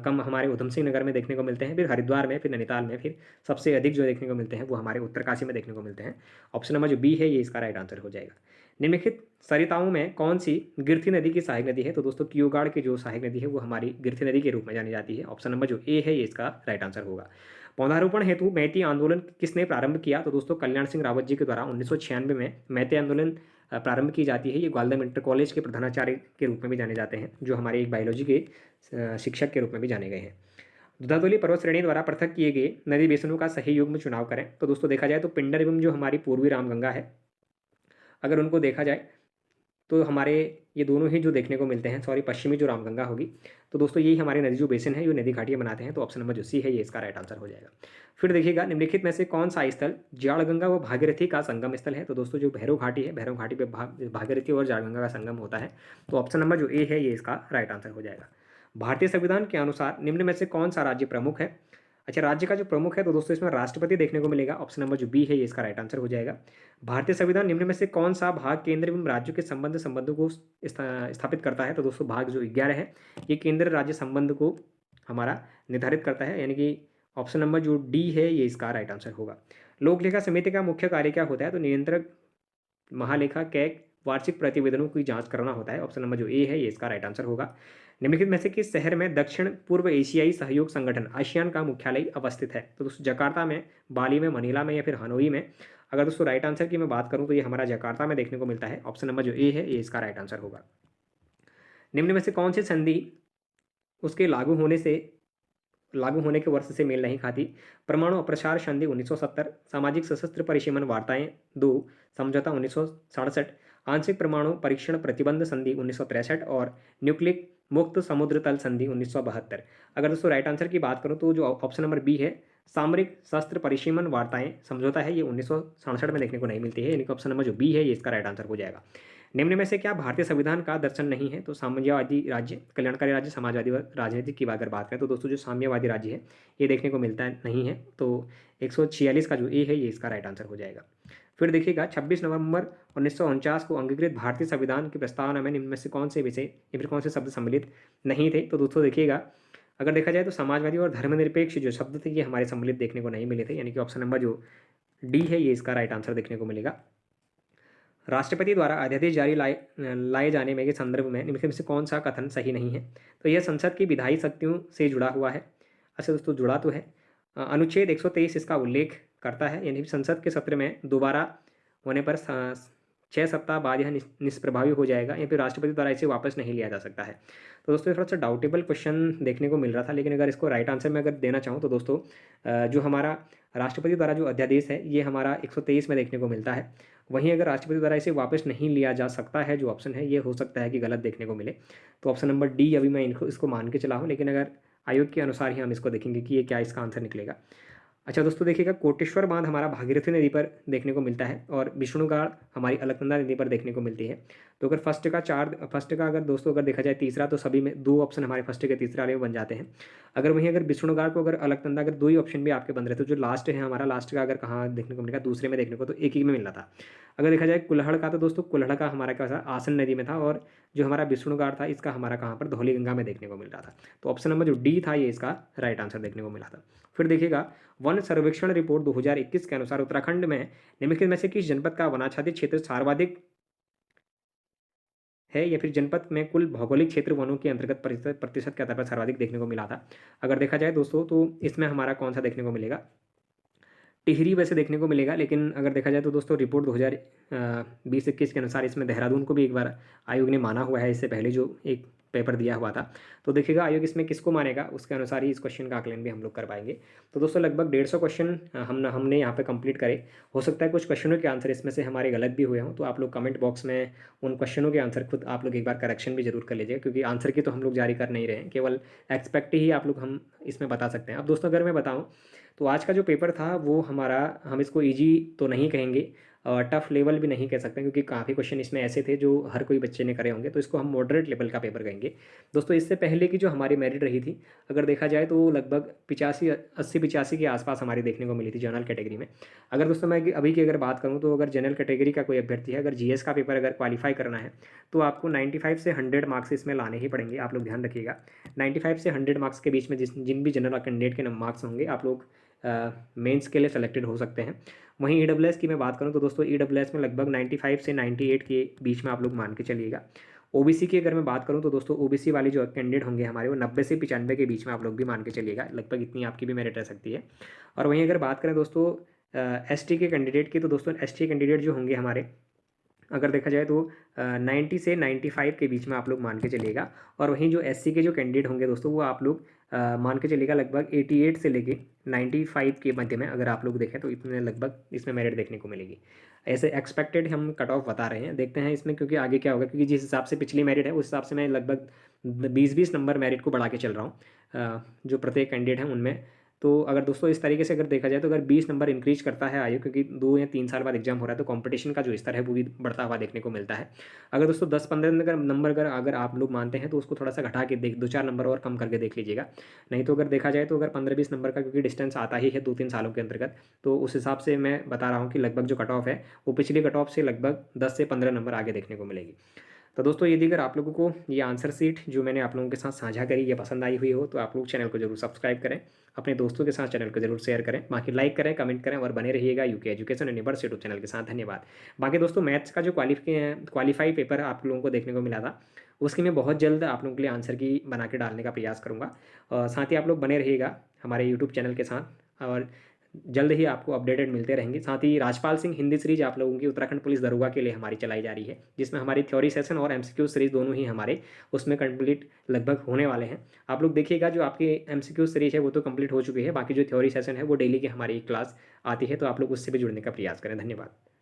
कम हमारे उधम सिंह नगर में देखने को मिलते हैं, फिर हरिद्वार में, फिर नैनीताल में, फिर सबसे अधिक जो देखने को मिलते हैं वो हमारे उत्तरकाशी में देखने को मिलते हैं। ऑप्शन नंबर जो बी है ये इसका राइट आंसर हो जाएगा। निम्नलिखित सरिताओं में कौन सी गिरथी नदी की सहायक नदी है? तो दोस्तों कियोगाड़ की जो सहायक नदी है वो हमारी गिरथी नदी के रूप में जानी जाती है। ऑप्शन नंबर जो ए है ये इसका राइट आंसर होगा। पौधारोपण हेतु मैती आंदोलन किसने प्रारंभ किया? तो दोस्तों कल्याण सिंह रावत जी के द्वारा 1996 में मैती आंदोलन प्रारंभ की जाती है। ये ग्वालियर इंटर कॉलेज के प्रधानाचार्य के रूप में भी जाने जाते हैं, जो हमारे एक बायोलॉजी के शिक्षक के रूप में भी जाने गए हैं। दुधातोली पर्वत श्रेणी द्वारा पृथक किए गए नदी बेसिनों का सही युग्म चुनाव करें। तो दोस्तों देखा जाए तो पिंडर एवं जो हमारी पूर्वी रामगंगा है, अगर उनको देखा जाए तो हमारे ये दोनों ही जो देखने को मिलते हैं, पश्चिमी जो रामगंगा होगी, तो दोस्तों यही हमारे नदी जो बेसिन है, जो नदी घाटियाँ बनाते हैं। तो ऑप्शन नंबर जो सी है ये इसका राइट आंसर हो जाएगा। फिर देखिएगा निम्नलिखित में से कौन सा स्थल जाड़गंगा व भागीरथी का संगम स्थल है? तो दोस्तों जो भैरव घाटी है, भैरव घाटी पे भागीरथी और जाड़गंगा का संगम होता है। तो ऑप्शन नंबर जो ए है ये इसका राइट आंसर हो जाएगा। भारतीय संविधान के अनुसार निम्न में से कौन सा राज्य प्रमुख है? अच्छा, राज्य का जो प्रमुख है तो दोस्तों इसमें राष्ट्रपति देखने को मिलेगा। ऑप्शन नंबर जो बी है ये इसका राइट आंसर हो जाएगा। भारतीय संविधान निम्न में से कौन सा भाग केंद्र एवं राज्यों के संबंधों को स्थापित करता है? तो दोस्तों भाग जो 11 है ये केंद्र राज्य संबंध को हमारा निर्धारित करता है, यानी कि ऑप्शन नंबर जो डी है ये इसका राइट आंसर होगा। लोक लेखा समिति का मुख्य कार्य क्या होता है? तो नियंत्रक, महालेखा, कैग, वार्षिक प्रतिवेदनों की जांच करना होता है। ऑप्शन नंबर जो ए है ये इसका राइट आंसर होगा। निम्नलिखित में से किस शहर में दक्षिण पूर्व एशियाई सहयोग संगठन आसियान का मुख्यालय अवस्थित है? तो दोस्तों जकार्ता में, बाली में, मनीला में या फिर हनोई में। अगर दोस्तों राइट आंसर की मैं बात करूं तो ये हमारा जकार्ता में देखने को मिलता है। ऑप्शन नंबर जो ए है ये इसका राइट आंसर होगा। निम्न में से कौन सी संधि उसके लागू होने के वर्ष से मेल नहीं खाती? परमाणु अप्रसार संधि 1970, सामाजिक सशस्त्र परिसीमन वार्ताएं 2, समझौता 1967, आंशिक परमाणु परीक्षण प्रतिबंध संधि 1963 और न्यूक्लिक मुक्त समुद्र तल संधि 1972। अगर दोस्तों राइट आंसर की बात करूं तो जो ऑप्शन नंबर बी है, सामरिक शस्त्र परिसीमन वार्ताएं समझौता है, ये 1967 में देखने को नहीं मिलती है, यानी कि ऑप्शन नंबर जो बी है ये इसका राइट आंसर हो जाएगा। निम्न में से क्या भारतीय संविधान का दर्शन नहीं है? तो साम्यवादी राज्य, कल्याणकारी राज्य, समाजवादी राजनीति की अगर बात करें तो दोस्तों जो साम्यवादी राज्य है ये देखने को मिलता नहीं है। तो 146 का जो ए है ये इसका राइट आंसर हो जाएगा। फिर देखिएगा 26 नवंबर 1949 को अंगीकृत भारतीय संविधान की प्रस्तावना में निम्न में से कौन से विषय या फिर कौन से शब्द सम्मिलित नहीं थे? तो दोस्तों देखिएगा अगर देखा जाए तो समाजवादी और धर्मनिरपेक्ष जो शब्द थे ये हमारे सम्मिलित देखने को नहीं मिले थे, यानी कि ऑप्शन नंबर जो डी है ये इसका राइट आंसर देखने को मिलेगा। राष्ट्रपति द्वारा अध्यादेश जारी लाए जाने में के संदर्भ में निम्नलिखित में से कौन सा कथन सही नहीं है? तो यह संसद की विधायी शक्तियों से जुड़ा हुआ है। अच्छा दोस्तों जुड़ा तो है। अनुच्छेद 123 इसका उल्लेख करता है, यानी संसद के सत्र में दोबारा होने पर 6 सप्ताह बाद यह निष्प्रभावी हो जाएगा, या फिर राष्ट्रपति द्वारा इसे वापस नहीं लिया जा सकता है। तो दोस्तों थोड़ा सा डाउटेबल क्वेश्चन देखने को मिल रहा था, लेकिन अगर इसको राइट आंसर में अगर देना चाहूँ तो दोस्तों जो हमारा राष्ट्रपति द्वारा जो अध्यादेश है ये हमारा 123 में देखने को मिलता है। वहीं अगर राष्ट्रपति द्वारा इसे वापस नहीं लिया जा सकता है, जो ऑप्शन है ये हो सकता है कि गलत देखने को मिले। तो ऑप्शन नंबर डी अभी मैं इसको मान के चला हूँ, लेकिन अगर आयोग के अनुसार ही हम इसको देखेंगे कि ये क्या इसका आंसर निकलेगा। अच्छा दोस्तों देखिएगा कोटेश्वर बांध हमारा भागीरथी नदी पर देखने को मिलता है और विष्णुगाड़ हमारी अलकनंदा नदी पर देखने को मिलती है। तो अगर फर्स्ट का अगर दोस्तों अगर देखा जाए तीसरा, तो सभी में दो ऑप्शन हमारे फर्स्ट के तीसरे वाले में बन जाते हैं। अगर वहीं अगर विष्णुगाड़ को अगर अलकनंदा अगर दो ही ऑप्शन भी आपके बन रहे, तो जो लास्ट है हमारा लास्ट का अगर कहाँ देखने को मिलेगा, दूसरे में देखने को, तो एक ही में मिल रहा था। अगर देखा जाए कुल्हड़ का, तो दोस्तों कुल्हड़ का हमारा क्या था, आसन नदी में था, और जो हमारा विष्णुगाड़ था इसका हमारा कहाँ पर, धौलीगंगा में देखने को मिल रहा था। तो ऑप्शन नंबर जो डी था ये इसका राइट आंसर देखने को मिला था। फिर देखिएगा वन सर्वेक्षण रिपोर्ट 2021 के अनुसार उत्तराखंड में निम्नलिखित में से किस जनपद का वनाच्छादित क्षेत्र सर्वाधिक है, या फिर जनपद में कुल भौगोलिक क्षेत्र वनों के अंतर्गत प्रतिशत के आधार पर सर्वाधिक देखने को मिला था? अगर देखा जाए दोस्तों तो इसमें हमारा कौन सा देखने को मिलेगा, टिहरी वैसे देखने को मिलेगा, लेकिन अगर देखा जाए तो दोस्तों रिपोर्ट 2020-21 के अनुसार इसमें देहरादून को भी एक बार आयोग ने माना हुआ है, इससे पहले जो एक पेपर दिया हुआ था। तो देखिएगा आयोग इसमें किसको मानेगा, उसके अनुसार ही इस क्वेश्चन का आकलन भी हम लोग कर पाएंगे। तो दोस्तों लगभग 150 क्वेश्चन हमने यहाँ पे कंप्लीट करे। हो सकता है कुछ क्वेश्चनों के आंसर इसमें से हमारे गलत भी हुए हों, तो आप लोग कमेंट बॉक्स में उन क्वेश्चनों के आंसर खुद आप लोग एक बार करेक्शन भी जरूर कर लीजिएगा, क्योंकि आंसर की तो हम लोग जारी कर नहीं रहे हैं, केवल एक्सपेक्ट ही आप लोग हम इसमें बता सकते हैं। अब दोस्तों अगर मैं बताऊँ तो आज का जो पेपर था वो हमारा, हम इसको ईजी तो नहीं कहेंगे और टफ लेवल भी नहीं कह सकते, क्योंकि काफ़ी क्वेश्चन इसमें ऐसे थे जो हर कोई बच्चे ने करे होंगे, तो इसको हम मॉडरेट लेवल का पेपर कहेंगे। दोस्तों इससे पहले की जो हमारी मेरिट रही थी, अगर देखा जाए तो लगभग 85 के आसपास हमारी देखने को मिली थी जनरल कैटेगरी में। अगर दोस्तों मैं अभी की अगर बात करूँ तो अगर जनरल कैटेगरी का कोई अभ्यर्थी है, अगर जीएस का पेपर अगर क्वालिफाई करना है तो आपको 95 से 100 मार्क्स इसमें लाने ही पड़ेंगे। आप लोग ध्यान रखिएगा 95 से 100 मार्क्स के बीच में जिन भी जनरल कैंडिडेट के मार्क्स होंगे आप लोग मेंस के लिए सेलेक्टेड हो सकते हैं। वहीं ईडब्ल्यूएस की मैं बात करूं तो दोस्तों ईडब्ल्यूएस में लगभग 95 से 98 के बीच में आप लोग मान के चलिएगा। ओबीसी की अगर मैं बात करूं तो दोस्तों ओबीसी वाले जो कैंडिडेट होंगे हमारे वो 90 से 95 के बीच में आप लोग भी मान के चलिएगा, लगभग इतनी आपकी भी मेरिट रह सकती है। और वहीं अगर बात करें दोस्तों एसटी के कैंडिडेट की, तो दोस्तों एसटी कैंडिडेट जो होंगे हमारे, अगर देखा जाए तो 90 से 95 के बीच में आप लोग मान के चलिएगा। और वहीं जो एससी के जो कैंडिडेट होंगे दोस्तों वो आप लोग मान के चलिएगा लगभग 88 से लेके 95 के मध्य में अगर आप लोग देखें तो इतने लगभग इसमें मेरिट देखने को मिलेगी। ऐसे एक्सपेक्टेड हम कट ऑफ बता रहे हैं, देखते हैं इसमें क्योंकि आगे क्या होगा, क्योंकि जिस हिसाब से पिछली मेरिट है उस हिसाब से मैं लगभग 20-20 नंबर मेरिट को बढ़ा के चल रहा हूँ जो प्रत्येक कैंडिडेट हैं उनमें। तो अगर दोस्तों इस तरीके से अगर देखा जाए तो अगर 20 नंबर इंक्रीज करता है आयोग, क्योंकि 2 या 3 साल बाद एग्जाम हो रहा है तो कंपटीशन का जो स्तर है वो भी बढ़ता हुआ देखने को मिलता है। अगर दोस्तों 10-15 नंबर अगर आप लोग मानते हैं तो उसको थोड़ा सा घटा के 2-4 नंबर और कम करके देख लीजिएगा। नहीं तो अगर देखा जाए तो अगर 15-20 नंबर का क्योंकि डिस्टेंस आता ही है 2-3 सालों के अंतर्गत, तो उस हिसाब से मैं बता रहा हूँ कि लगभग जो कट ऑफ है वो पिछली कट ऑफ से लगभग 10 से 15 नंबर आगे देखने को मिलेगी। तो दोस्तों यदि अगर आप लोगों को ये आंसर शीट जो मैंने आप लोगों के साथ साझा करी ये पसंद आई हुई हो तो आप लोग चैनल को जरूर सब्सक्राइब करें, अपने दोस्तों के साथ चैनल को जरूर शेयर करें, बाकी लाइक करें, कमेंट करें और बने रहिएगा UK education universe YouTube channel के साथ। धन्यवाद। बाकी दोस्तों मैथ्स का जो क्वालिफाई पेपर आप लोगों को देखने को मिला था उसकी मैं बहुत जल्द आप लोगों के लिए आंसर की बना के डालने का प्रयास करूँगा। साथ ही आप लोग बने रहिएगा हमारे यूट्यूब चैनल के साथ और जल्द ही आपको अपडेटेड मिलते रहेंगे। साथ ही राजपाल सिंह हिंदी सीरीज आप लोगों की उत्तराखंड पुलिस दरोगा के लिए हमारी चलाई जा रही है, जिसमें हमारी थ्योरी सेशन और एमसीक्यू सीरीज दोनों ही हमारे उसमें कंप्लीट लगभग होने वाले हैं। आप लोग देखिएगा जो आपकी एमसीक्यू सीरीज है वो तो कंप्लीट हो चुकी है, बाकी जो थ्योरी सेशन है वो डेली की हमारी क्लास आती है, तो आप लोग उससे भी जुड़ने का प्रयास करें। धन्यवाद।